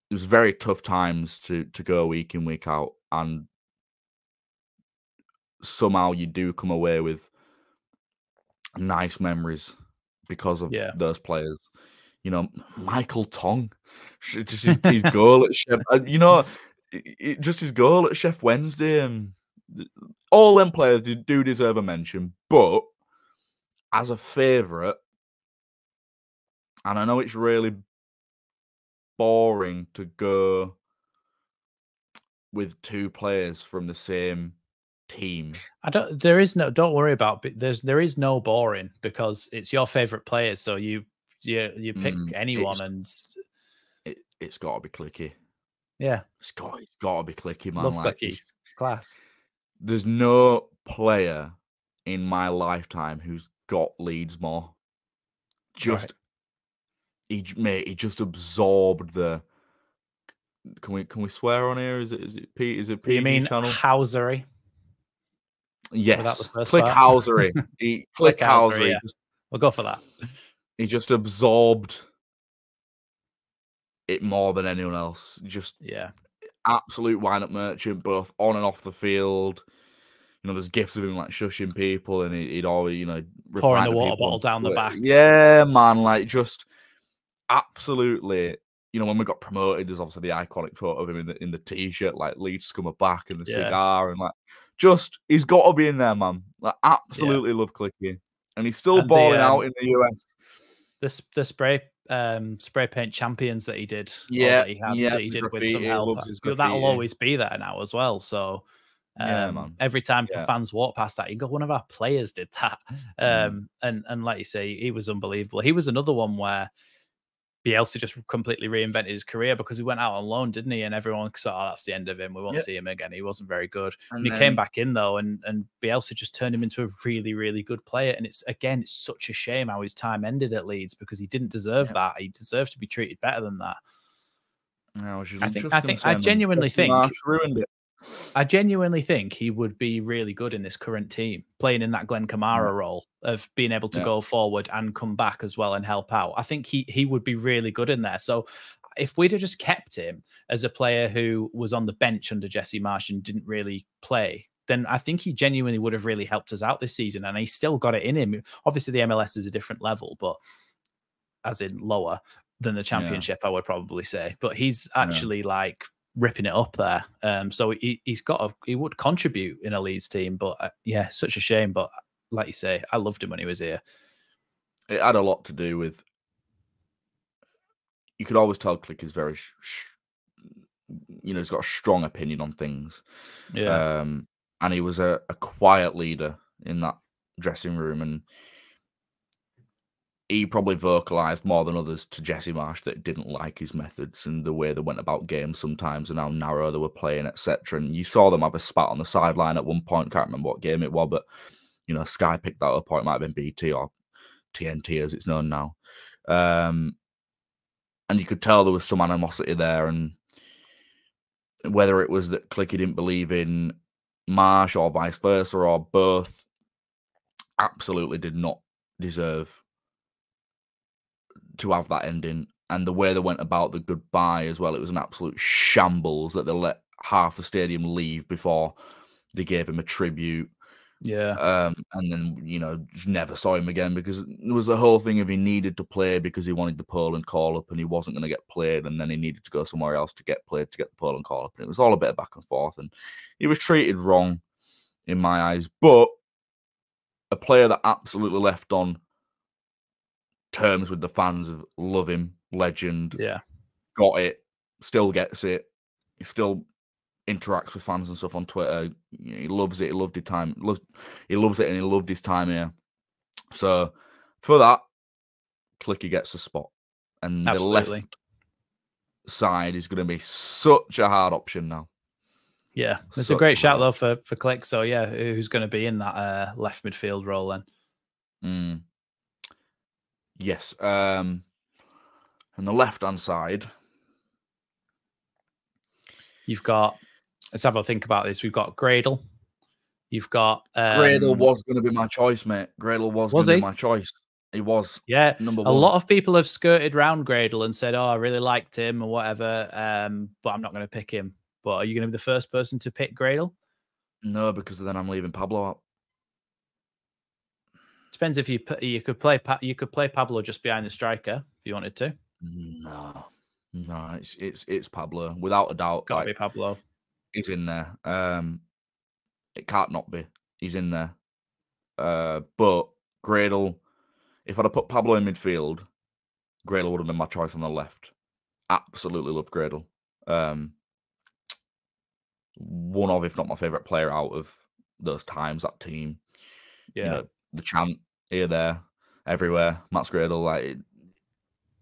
it was very tough times to go week in, week out, and somehow you do come away with nice memories because of those players. Michael Tong, just his goal at Chef, just his goal at Chef Wednesday, and all them players do deserve a mention. But as a favourite, and I know it's really boring to go with 2 players from the same team. Don't worry about there is no boring, because it's your favourite players, so you pick anyone, and it's got to be Clicky. Yeah, it's got to be Clicky, man. Love Clicky, class. There's no player in my lifetime who's got Leeds more. He just absorbed the. Can we swear on here? Is it Pete? Is it PG you mean channel? Housery? Yes, Click Housery. Click Housery. Yeah. We'll go for that. He just absorbed it more than anyone else. Just absolute wind-up merchant, both on and off the field. There's gifs of him like shushing people, and he'd always, pouring the water bottle down the back. Yeah, man, like just absolutely. When we got promoted, there's obviously the iconic photo of him in the t-shirt, like Leeds scummer back, and the cigar, and like he's got to be in there, man. Like absolutely love Clicky, and he's still balling out in the US. The spray paint champions that he did, that he did with some help. That'll always be there now as well. So every time fans walk past that, you go, one of our players did that. And like you say, he was unbelievable. He was another one where Bielsa just completely reinvented his career because he went out on loan, didn't he? And everyone said, "Oh, that's the end of him. We won't see him again." He wasn't very good. And he came back in though, and Bielsa just turned him into a really, really good player. And it's such a shame how his time ended at Leeds because he didn't deserve that. He deserves to be treated better than that. I genuinely think ruined it. I genuinely think he would be really good in this current team, playing in that Glenn Kamara role of being able to go forward and come back as well and help out. I think he would be really good in there. So if we'd have just kept him as a player who was on the bench under Jesse Marsch and didn't really play, then I think he genuinely would have really helped us out this season. And he's still got it in him. Obviously, the MLS is a different level, but as in lower than the Championship, I would probably say. But he's actually like ripping it up there. So he would contribute in a Leeds team, but such a shame. But like you say, I loved him when he was here. It had a lot to do with, you could always tell Click is very, he's got a strong opinion on things. Yeah. And he was a quiet leader in that dressing room, and he probably vocalized more than others to Jesse Marsch that didn't like his methods and the way they went about games sometimes and how narrow they were playing, etc. And you saw them have a spat on the sideline at one point. Can't remember what game it was, but Sky picked that up, or it might have been BT or TNT as it's known now. And you could tell there was some animosity there, and whether it was that Clicky didn't believe in Marsch or vice versa or both, absolutely did not deserve to have that ending. And the way they went about the goodbye as well, it was an absolute shambles that they let half the stadium leave before they gave him a tribute. Yeah. And then, just never saw him again, because there was the whole thing of he needed to play because he wanted the Poland call-up and he wasn't going to get played, and then he needed to go somewhere else to get played to get the Poland call-up. And it was all a bit of back and forth, and he was treated wrong in my eyes. But a player that absolutely left on terms with the fans of love him, legend, got it, still gets it, he still interacts with fans and stuff on Twitter. He loves it. He loved his time. He loves it, and he loved his time here. So for that, Clicky gets a spot, and the left side is going to be such a hard option now. Yeah, it's a great shout though for Click. So who's going to be in that left midfield role then? Yes. And the left-hand side, you've got, let's have a think about this. We've got Gradle. You've got... Gradle was going to be my choice, mate. Gradle was going to be my choice. He was number one. A lot of people have skirted round Gradle and said, I really liked him or whatever, but I'm not going to pick him. But are you going to be the first person to pick Gradle? No, because then I'm leaving Pablo out. Depends if you could play Pablo just behind the striker if you wanted to. No, it's Pablo without a doubt. Got to be Pablo. He's in there. It can't not be. He's in there. But Gradle, if I'd have put Pablo in midfield, Gradle would have been my choice on the left. Absolutely love Gradle. One of, if not my favourite player out of those times, that team. Yeah. The chant here, there, everywhere. Matt's Gradle, like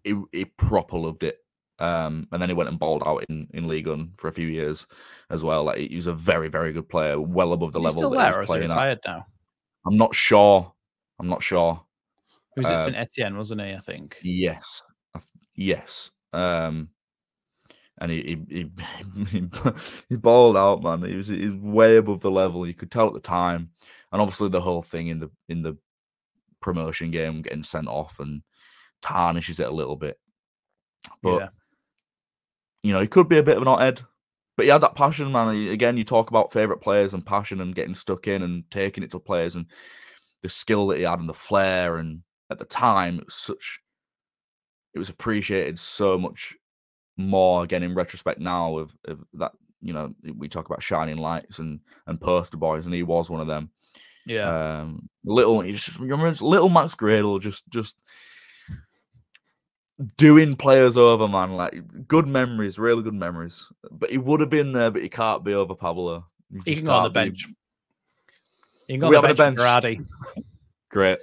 he proper loved it. And then he went and balled out in League One for a few years as well. Like he was a very, very good player, well above the level that he was playing retired now? I'm not sure. He was at St Etienne, wasn't he? I think. Yes. And he balled out, man. He was way above the level. You could tell at the time, and obviously the whole thing in the promotion game, getting sent off and tarnishes it a little bit. But he could be a bit of an hothead, but he had that passion, man. Again, you talk about favorite players and passion and getting stuck in and taking it to players, and the skill that he had and the flair. And at the time, it was appreciated so much more, again, in retrospect now, of that, we talk about shining lights and poster boys, and he was one of them. Yeah. Little Max Gradle just doing players over, man. Like, good memories, really good memories. But he would have been there, but he can't be over Pablo. He can go on the bench. He can go on the bench. Great.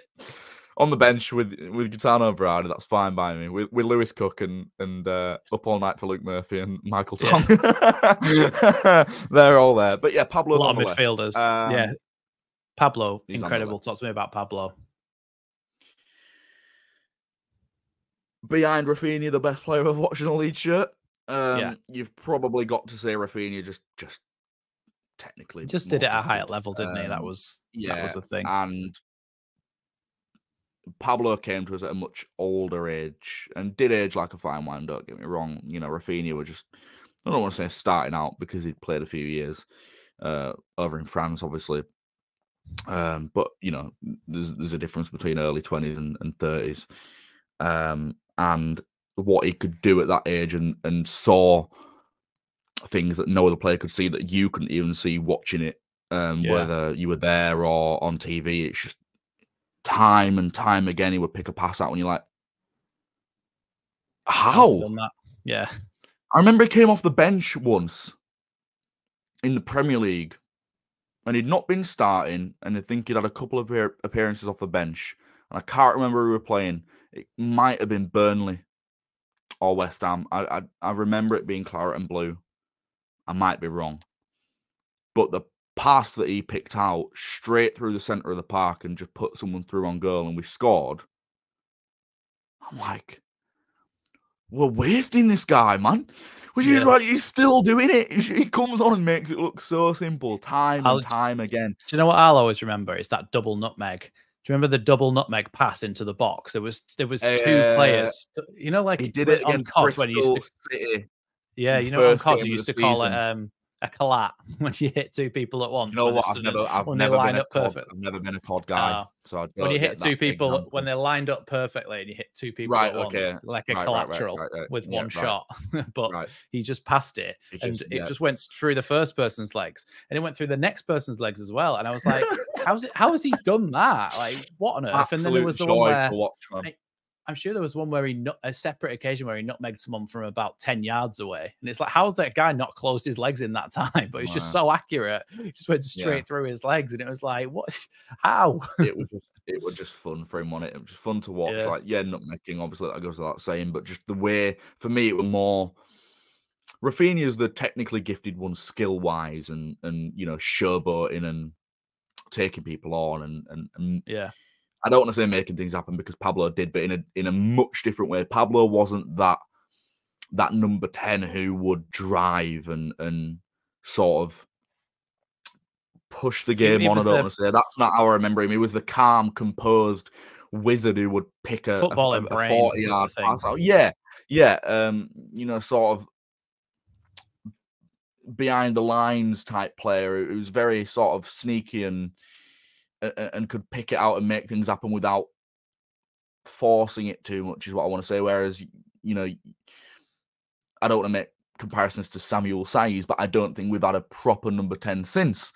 on the bench with Gaetano Brady. That's fine by me. With Lewis Cook and Up All Night for Luke Murphy and Michael Tom. Yeah. They're all there. But yeah, Pablo's a lot on the of midfielders. Yeah, Pablo, incredible. Talk to me about Pablo. Behind Rafinha, the best player I've watched in a Leeds shirt. You've probably got to say Rafinha just technically just did it at a higher level, didn't he? That was the thing. And Pablo came to us at a much older age and did age like a fine wine. Don't get me wrong. You know, Rafinha were just, I don't want to say starting out because he'd played a few years over in France, obviously. But you know, there's a difference between early 20s and 30s. And what he could do at that age and saw things that no other player could see that you couldn't even see watching it, whether you were there or on TV. It's just time and time again he would pick a pass out when you're like, how? Yeah. I remember he came off the bench once in the Premier League and he'd not been starting, and I think he'd had a couple of appearances off the bench, and I can't remember who we were playing. It might have been Burnley or West Ham. I remember it being claret and blue. I might be wrong. But the pass that he picked out straight through the centre of the park and just put someone through on goal and we scored. I'm like, we're wasting this guy, man. Which is like, he's still doing it. He comes on and makes it look so simple time and time again. Do you know what I'll always remember? It's that double nutmeg. Do you remember the double nutmeg pass into the box? There was two players. You know, like he did it against Bristol City. Yeah, you know, on COD you used to call it a collat when you hit two people at once. You know what? I've never been a COD. I've never been a COD guy. So when you hit two people when they're lined up perfectly and you hit two people at once, like a collateral with one shot. But he just passed it, and it just went through the first person's legs, and it went through the next person's legs as well. And I was like, how has he done that? Like, what on earth? Absolute and then there was the one where watch, I'm sure there was one where a separate occasion where he nutmegged someone from about 10 yards away. And it's like, how's that guy not closed his legs in that time? But it's just so accurate. He just went straight through his legs. And it was like, what? How? It was just fun for him, wasn't it? It was just fun to watch. Like, nutmegging, obviously, that goes without saying. But just the way, for me, it was more... Rafinha's the technically gifted one skill-wise and you know, showboating and taking people on and I don't want to say making things happen because Pablo did, but in a much different way. Pablo wasn't that number 10 who would drive and sort of push the game on. I don't want to say that's not how I remember him. He was the calm, composed wizard who would pick a 40-yard pass out. Yeah. You know, sort of behind the lines type player who's very sort of sneaky and could pick it out and make things happen without forcing it too much, is what I want to say. Whereas, you know, I don't want to make comparisons to Samuel Saiz, but I don't think we've had a proper number 10 since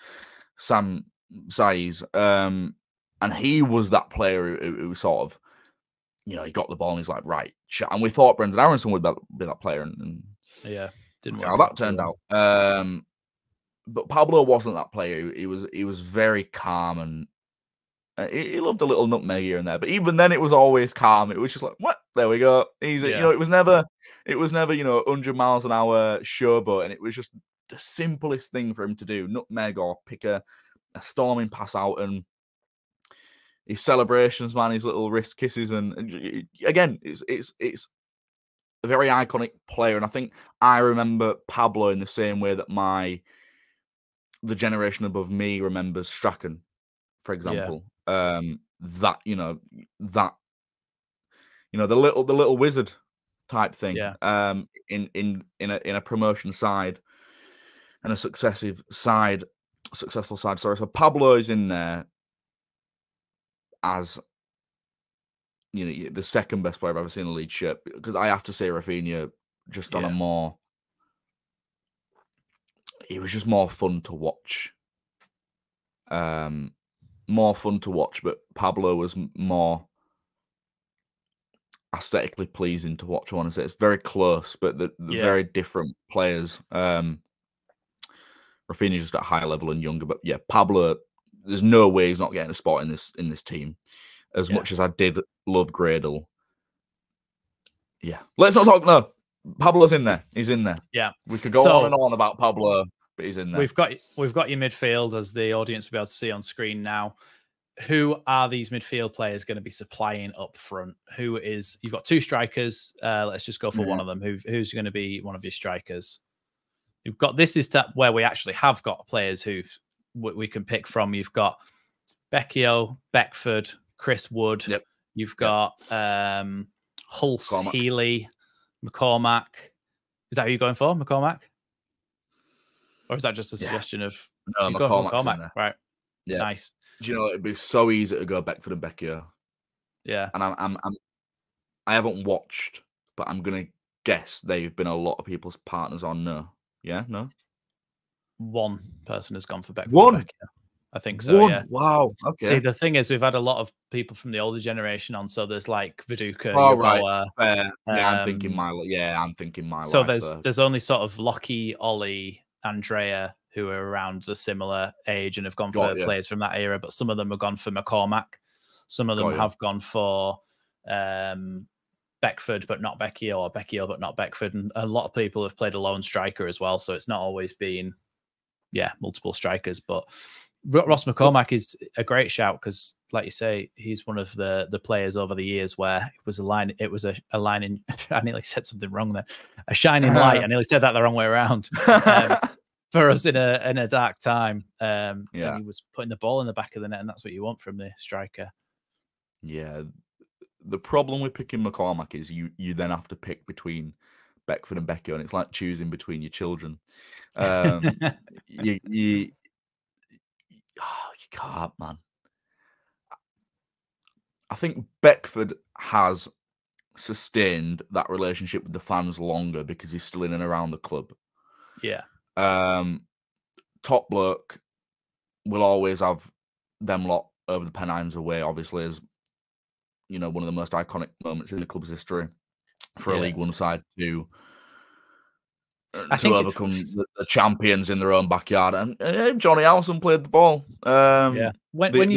Sam Saiz. And he was that player who sort of, you know, he got the ball and he's like, right, shot. And we thought Brendan Aronson would be that player. And didn't work how that turned out. But Pablo wasn't that player. He was very calm and he loved a little nutmeg here and there. But even then, it was always calm. It was just like, what? There we go. Easy. You know, it was never, you know, 100 miles an hour showboat. And it was just the simplest thing for him to do, nutmeg or pick a storming pass out. And his celebrations, man, his little wrist kisses. And again, it's a very iconic player. And I think I remember Pablo in the same way that the generation above me remembers Strachan, for example. The little wizard type thing. In a promotion side and a successful side. Sorry. So Pablo is in there as, you know, the second best player I've ever seen in a Leeds shirt, because I have to say Rafinha just on a more. It was just more fun to watch. But Pablo was more aesthetically pleasing to watch. I want to say it's very close, but they're very different players. Rafinha's just at a higher level and younger, but Pablo, there's no way he's not getting a spot in this team. as much as I did love Gradle. Yeah. Let's not talk. No, Pablo's in there. He's in there. Yeah. We could go on and on about Pablo, but he's in there. We've got your midfield, as the audience will be able to see on screen now. Who are these midfield players going to be supplying up front? You've got two strikers. Let's just go for one of them. Who's going to be one of your strikers? This is where we actually have got players who we can pick from. You've got Becchio, Beckford, Chris Wood. Yep. You've got Hulse, McCormack. Healy, McCormack. Is that who you're going for, McCormack? Or is that just a suggestion of... No, McCormack's in there. Right. Yeah. Nice. Do you know, it'd be so easy to go Beckford and Becchio. Yeah. And I haven't watched, but I'm going to guess they've been a lot of people's partners on no. Yeah? No? One person has gone for Beckford. One? I think so, one? Yeah. Wow. Okay. See, the thing is, we've had a lot of people from the older generation on, so there's like Viduka, right. Fair. Yeah, I'm thinking my So life, there's only sort of Lockie, Ollie, Andrea, who are around a similar age and have gone for players from that era, but some of them have gone for McCormack. Some of them have gone for Beckford, but not Becchio, or Becchio, but not Beckford. And a lot of people have played a lone striker as well, so it's not always been, multiple strikers. But Ross McCormack is a great shout because, like you say, he's one of the players over the years where it was a line in. I nearly said something wrong there. A shining light. I nearly said that the wrong way around. For us in a dark time. And he was putting the ball in the back of the net, and that's what you want from the striker. Yeah. The problem with picking McCormack is you then have to pick between Beckford and Becchio, and it's like choosing between your children. You can't, man. I think Beckford has sustained that relationship with the fans longer because he's still in and around the club. Yeah. Top bloke will always have them lot over the Pennines away, obviously, as one of the most iconic moments in the club's history for a League One side to overcome the champions in their own backyard. And Johnny Allison played the ball. When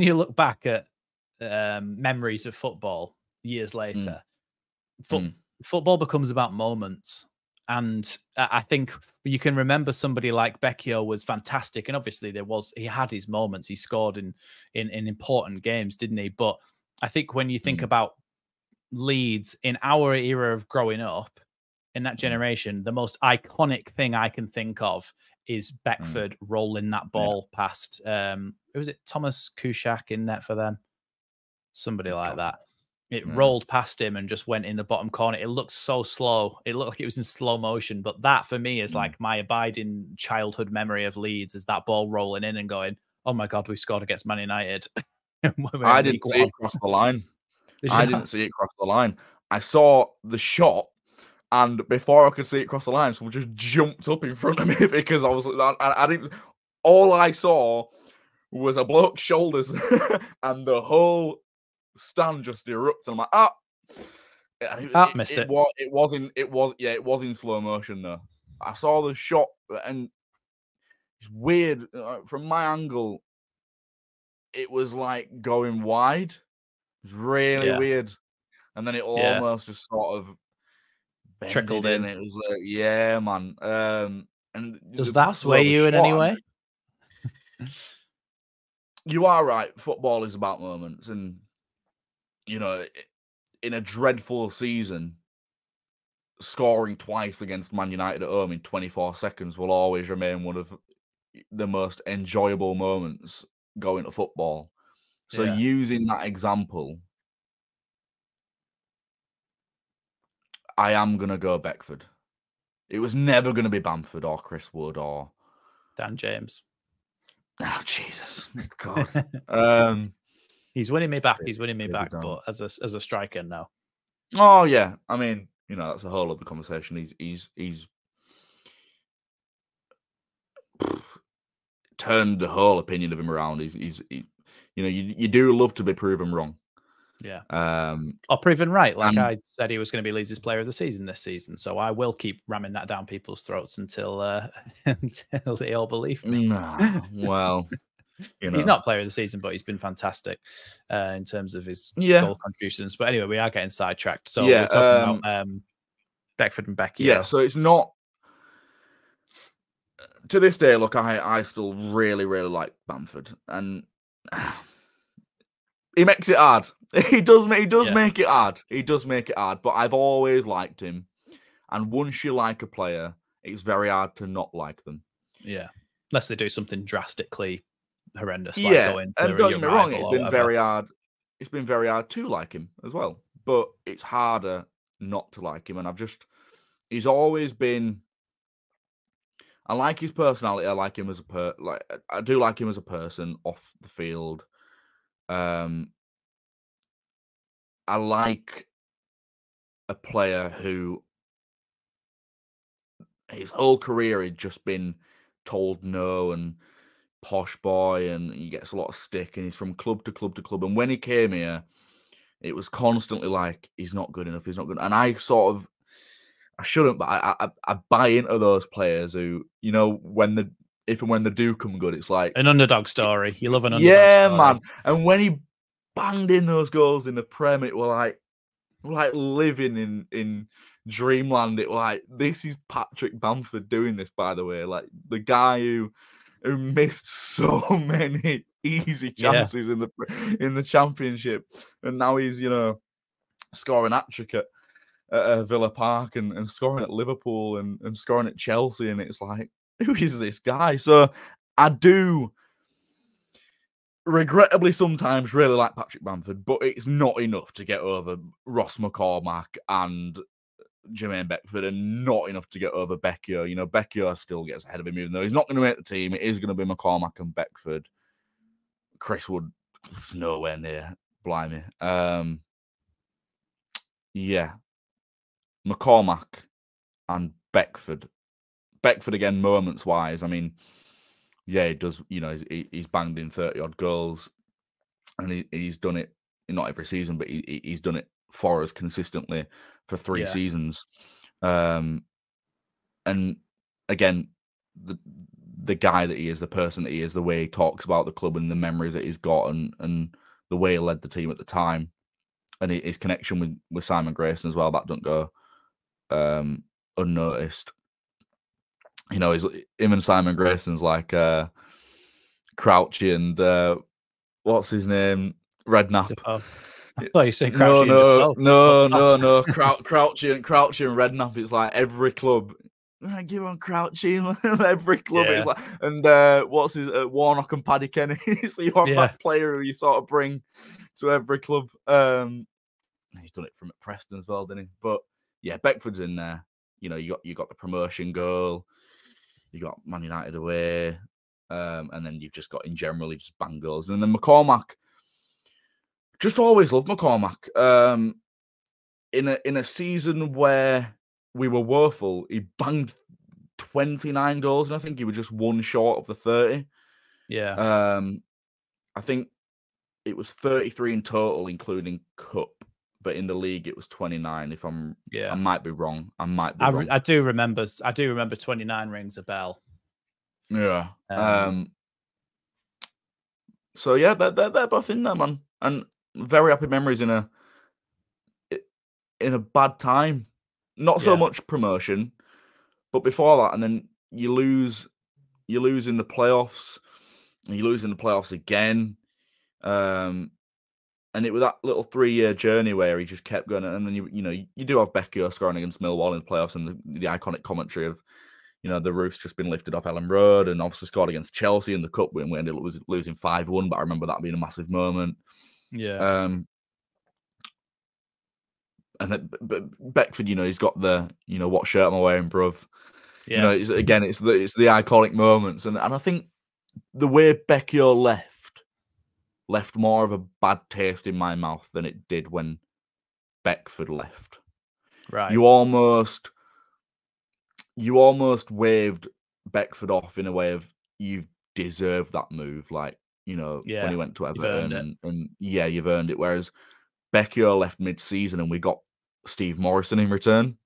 you look back at memories of football years later, football becomes about moments. And I think you can remember somebody like Becchio was fantastic. And obviously he had his moments. He scored in important games, didn't he? But I think when you think about Leeds in our era of growing up, in that generation, the most iconic thing I can think of is Beckford rolling that ball past, was it Thomas Kuszak in net for them? Somebody like that. It rolled past him and just went in the bottom corner. It looked so slow. It looked like it was in slow motion. But that, for me, is like my abiding childhood memory of Leeds, is that ball rolling in and going, oh, my God, we scored against Man United. I didn't see it cross the line. Didn't see it cross the line. I saw the shot, and before I could see it cross the line, someone just jumped up in front of me because I was I didn't. All I saw was a bloke's shoulders and the whole stand just erupted. I'm like, missed it. It was in slow motion though. I saw the shot, and it's weird from my angle. It was like going wide. It was really weird, and then it almost just sort of trickled in. It was like, yeah, man. And does that sway you in any way? You are right. Football is about moments, and in a dreadful season, scoring twice against Man United at home in 24 seconds will always remain one of the most enjoyable moments going to football. So using that example, I am going to go Beckford. It was never going to be Bamford or Chris Wood or Dan James. Oh, Jesus. God. He's winning me back. He's winning me back. But as a striker, no. Oh, yeah. I mean, that's a whole other conversation. He's turned the whole opinion of him around. You do love to be proven wrong. Yeah. Or proven right. Like I said, he was going to be Leeds' player of the season this season. So I will keep ramming that down people's throats until they all believe me. Well, He's not player of the season, but he's been fantastic in terms of his goal contributions. But anyway, we are getting sidetracked. So we're talking about Beckford and Becchio. Yeah, so it's not... To this day, look, I still really, really like Bamford. And he makes it hard. He does make it hard. He does make it hard. But I've always liked him. And once you like a player, it's very hard to not like them. Yeah. Unless they do something drastically horrendous. Yeah, like going and don't get me wrong, it's been very hard. It's been very hard to like him as well. But it's harder not to like him. And he's always been... I like his personality. I like him as I do like him as a person off the field. I like a player who his whole career had just been told no and posh boy, and he gets a lot of stick, and he's from club to club to club. And when he came here, it was constantly like, he's not good enough, he's not good. And I shouldn't, but I buy into those players who, you know, if and when they do come good, it's like an underdog story. You love an underdog story. Man. And when he banged in those goals in the Prem, it were like living in dreamland. It was like, this is Patrick Bamford doing this, by the way. Like the guy who missed so many easy chances in the Championship, and now he's, you know, scoring hat-trick at Villa Park and scoring at Liverpool and scoring at Chelsea, and it's like, who is this guy? So I do regrettably sometimes really like Patrick Bamford, but it's not enough to get over Ross McCormack and Jermaine Beckford, and not enough to get over Becchio. You know, Becchio still gets ahead of him, even though he's not going to make the team. It is going to be McCormack and Beckford. Chris Wood was nowhere near. Blimey. Yeah. McCormack and Beckford. Beckford again, moments-wise. I mean, yeah, he does, you know, he's banged in 30-odd goals, and he's done it, not every season, but he's done it for us consistently for 3 seasons. And again, the guy that he is, the person that he is, the way he talks about the club and the memories that he's got, and the way he led the team at the time, and his connection with Simon Grayson as well, that don't go unnoticed. You know, him and Simon Grayson's like Crouchy and what's his name? Redknapp. I thought you said Crouchy. No. Crouchy and Redknapp. It's like every club. Give on Crouchy. Every club. It's like, and what's his Warnock and Paddy Kenny. So you have that player who you sort of bring to every club. He's done it from at Preston as well, didn't he? But yeah, Beckford's in there. You know, you got the promotion goal. You got Man United away, and then you've just got in generally just bang goals. And then McCormack, just always loved McCormack. In a season where we were woeful, he banged 29 goals, and I think he was just 1 short of the 30. Yeah. I think it was 33 in total, including cup. But in the league, it was 29. If I might be wrong. Wrong. I do remember 29 rings a bell. Yeah. So yeah, they're both in there, man, and very happy memories in a bad time. Not so much promotion, but before that, and then you lose in the playoffs, and you lose in the playoffs again. And it was that little 3-year journey where he just kept going. And then, you do have Becchio scoring against Millwall in the playoffs, and the iconic commentary of, you know, the roof's just been lifted off Ellen Road, and obviously scored against Chelsea in the cup win. We ended up losing 5-1, but I remember that being a massive moment. Yeah. And then, but Beckford, you know, he's got the, you know, what shirt am I wearing, bruv? Yeah. You know, it's the iconic moments. And I think the way Becchio left more of a bad taste in my mouth than it did when Beckford left. Right. You almost waved Beckford off in a way of, you've deserved that move. Like, you know, when he went to Everton and you've earned it. Whereas Becchio left mid-season and we got Steve Morrison in return.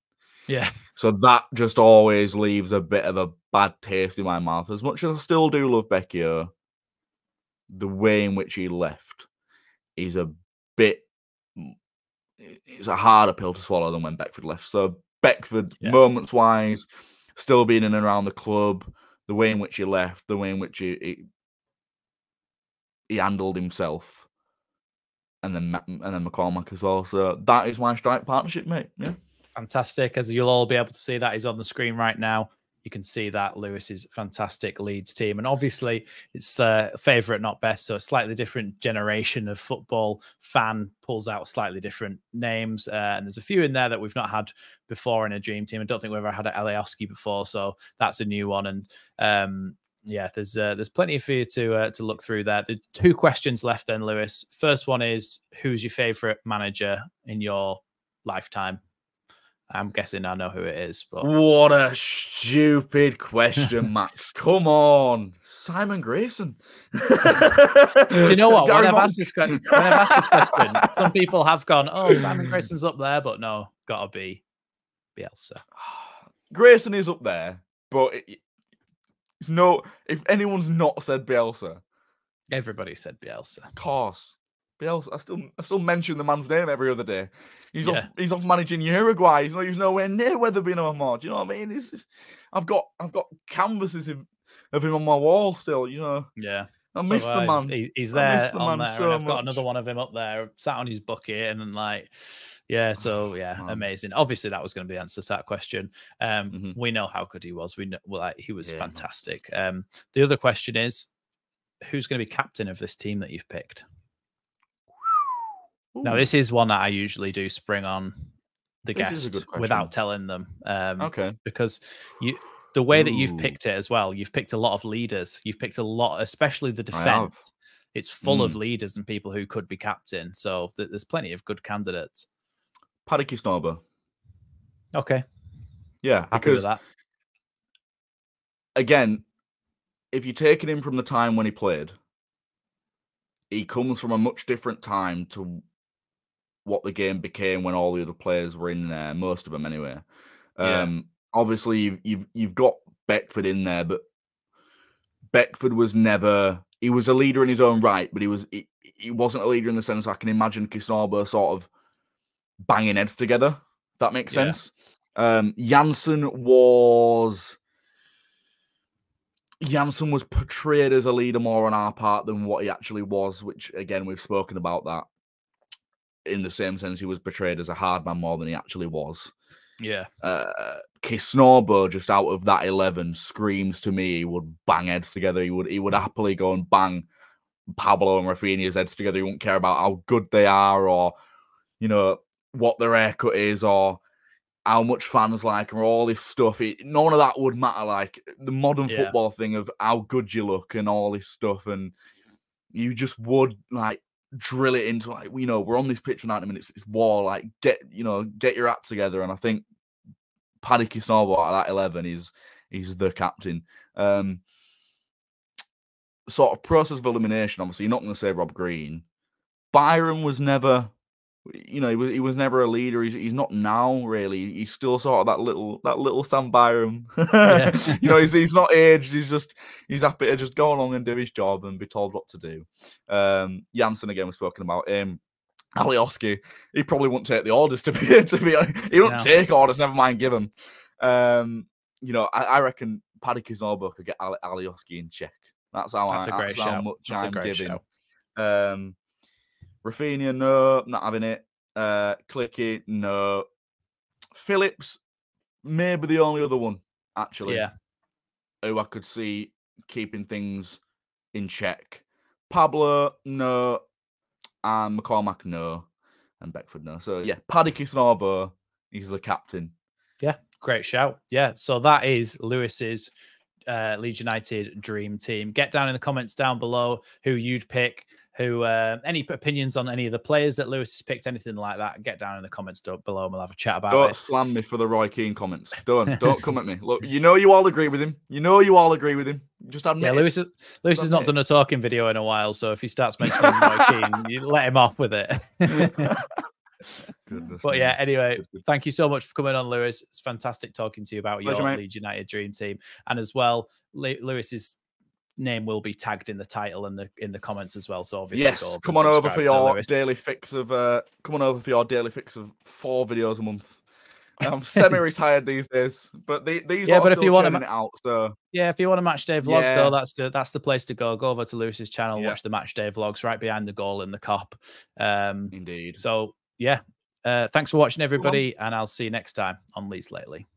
Yeah. So that just always leaves a bit of a bad taste in my mouth. As much as I still do love Becchio, the way in which he left is a bit. It's a harder pill to swallow than when Beckford left. So Beckford, moments-wise, still being in and around the club, the way in which he left, the way in which he handled himself, and then McCormack as well. So that is my strike partnership, mate. Yeah, fantastic. As you'll all be able to see, that is on the screen right now. You can see that Lewis's fantastic Leeds team. And obviously, it's favourite, not best. So a slightly different generation of football fan pulls out slightly different names. And there's a few in there that we've not had before in a dream team. I don't think we've ever had an Alioski before. So that's a new one. And yeah, there's plenty for you to look through there. The 2 questions left then, Lewis. First one is, who's your favourite manager in your lifetime? I'm guessing I know who it is. But what a stupid question, Max. Come on. Simon Grayson. Do you know what? When I've asked this question, some people have gone, oh, Simon Grayson's up there, but no, gotta be Bielsa. Grayson is up there, but it's no, if anyone's not said Bielsa. Everybody said Bielsa. Of course. Bielsa, I still mention the man's name every other day. He's off managing Uruguay. He's nowhere near Weatherby no more. Do you know what I mean? I've got canvases of him on my wall still. You know. Yeah. I miss the man. He's there on there. So I've got another one of him up there, sat on his bucket, and then like, yeah. So yeah, amazing. Obviously, that was going to be the answer to that question. We know how good he was. We know he was fantastic. The other question is, who's going to be captain of this team that you've picked? Ooh. Now, this is one that I usually do spring on the guest without telling them. Okay. Because the way that you've picked it as well, you've picked a lot of leaders. You've picked a lot, especially the defense. It's full of leaders and people who could be captain. So there's plenty of good candidates. Paddy Kisnorbo. Okay. Yeah. Happy with that. Again, if you're taking him from the time when he played, he comes from a much different time to what the game became when all the other players were in there, most of them anyway. Obviously, you've got Beckford in there, but Beckford was never... He was a leader in his own right, but he wasn't a leader in the sense I can imagine Kisnorbo sort of banging heads together, if that makes sense. Janssen was portrayed as a leader more on our part than what he actually was, which, again, we've spoken about that. In the same sense, he was portrayed as a hard man more than he actually was. Yeah. Kisnorbo, just out of that 11, screams to me he would bang heads together. He would happily go and bang Pablo and Rafinha's heads together. He wouldn't care about how good they are or, you know, what their haircut is or how much fans like them or all this stuff. None of that would matter. Like the modern football thing of how good you look and all this stuff. And you just would like drill it into like, you know, we're on this pitch for 90 minutes. It's war. Like get your act together. And I think Paddy Kisnorbo at that 11 is the captain. Sort of process of elimination. Obviously, you're not going to say Rob Green. Byron was never, you know, he was never a leader. He's not now really. He's still sort of that little Sam Byron. You know, he's not aged. He's happy to just go along and do his job and be told what to do. Janssen again was spoken about. Alioski, he probably wouldn't take the orders to be honest. He wouldn't take orders, never mind give them. You know, I reckon Paddy Kisnorbo could get Alioski in check. That's how much I'm giving. Rafinha, no, not having it. Clicky, no. Phillips, maybe the only other one, actually. Yeah. Who I could see keeping things in check. Pablo, no. And McCormack, no. And Beckford, no. So, yeah, Paddy Kisnorbo, he's the captain. Yeah, great shout. Yeah, so that is Lewis's Leeds United Dream Team. Get down in the comments down below who you'd pick, who any opinions on any of the players that Lewis has picked, anything like that. Get down in the comments below and we'll have a chat about it. Don't slam me for the Roy Keane comments. Don't come at me. Look, you know you all agree with him. Just admit it. Lewis has not done a talking video in a while, so if he starts mentioning Roy Keane, you let him off with it. But yeah, anyway, thank you so much for coming on, Lewis. It's fantastic talking to you about your Leeds United Dream Team. And as well, Lewis is name will be tagged in the title and in the comments as well. So obviously, yes, come on over for your daily fix of 4 videos a month. I'm semi-retired these days, but these are still churning it out. So yeah, if you want a match day vlog, though, that's the place to go. Go over to Lewis's channel, watch the match day vlogs right behind the goal in the Kop. Indeed. So yeah, thanks for watching, everybody, and I'll see you next time on Leeds Lately.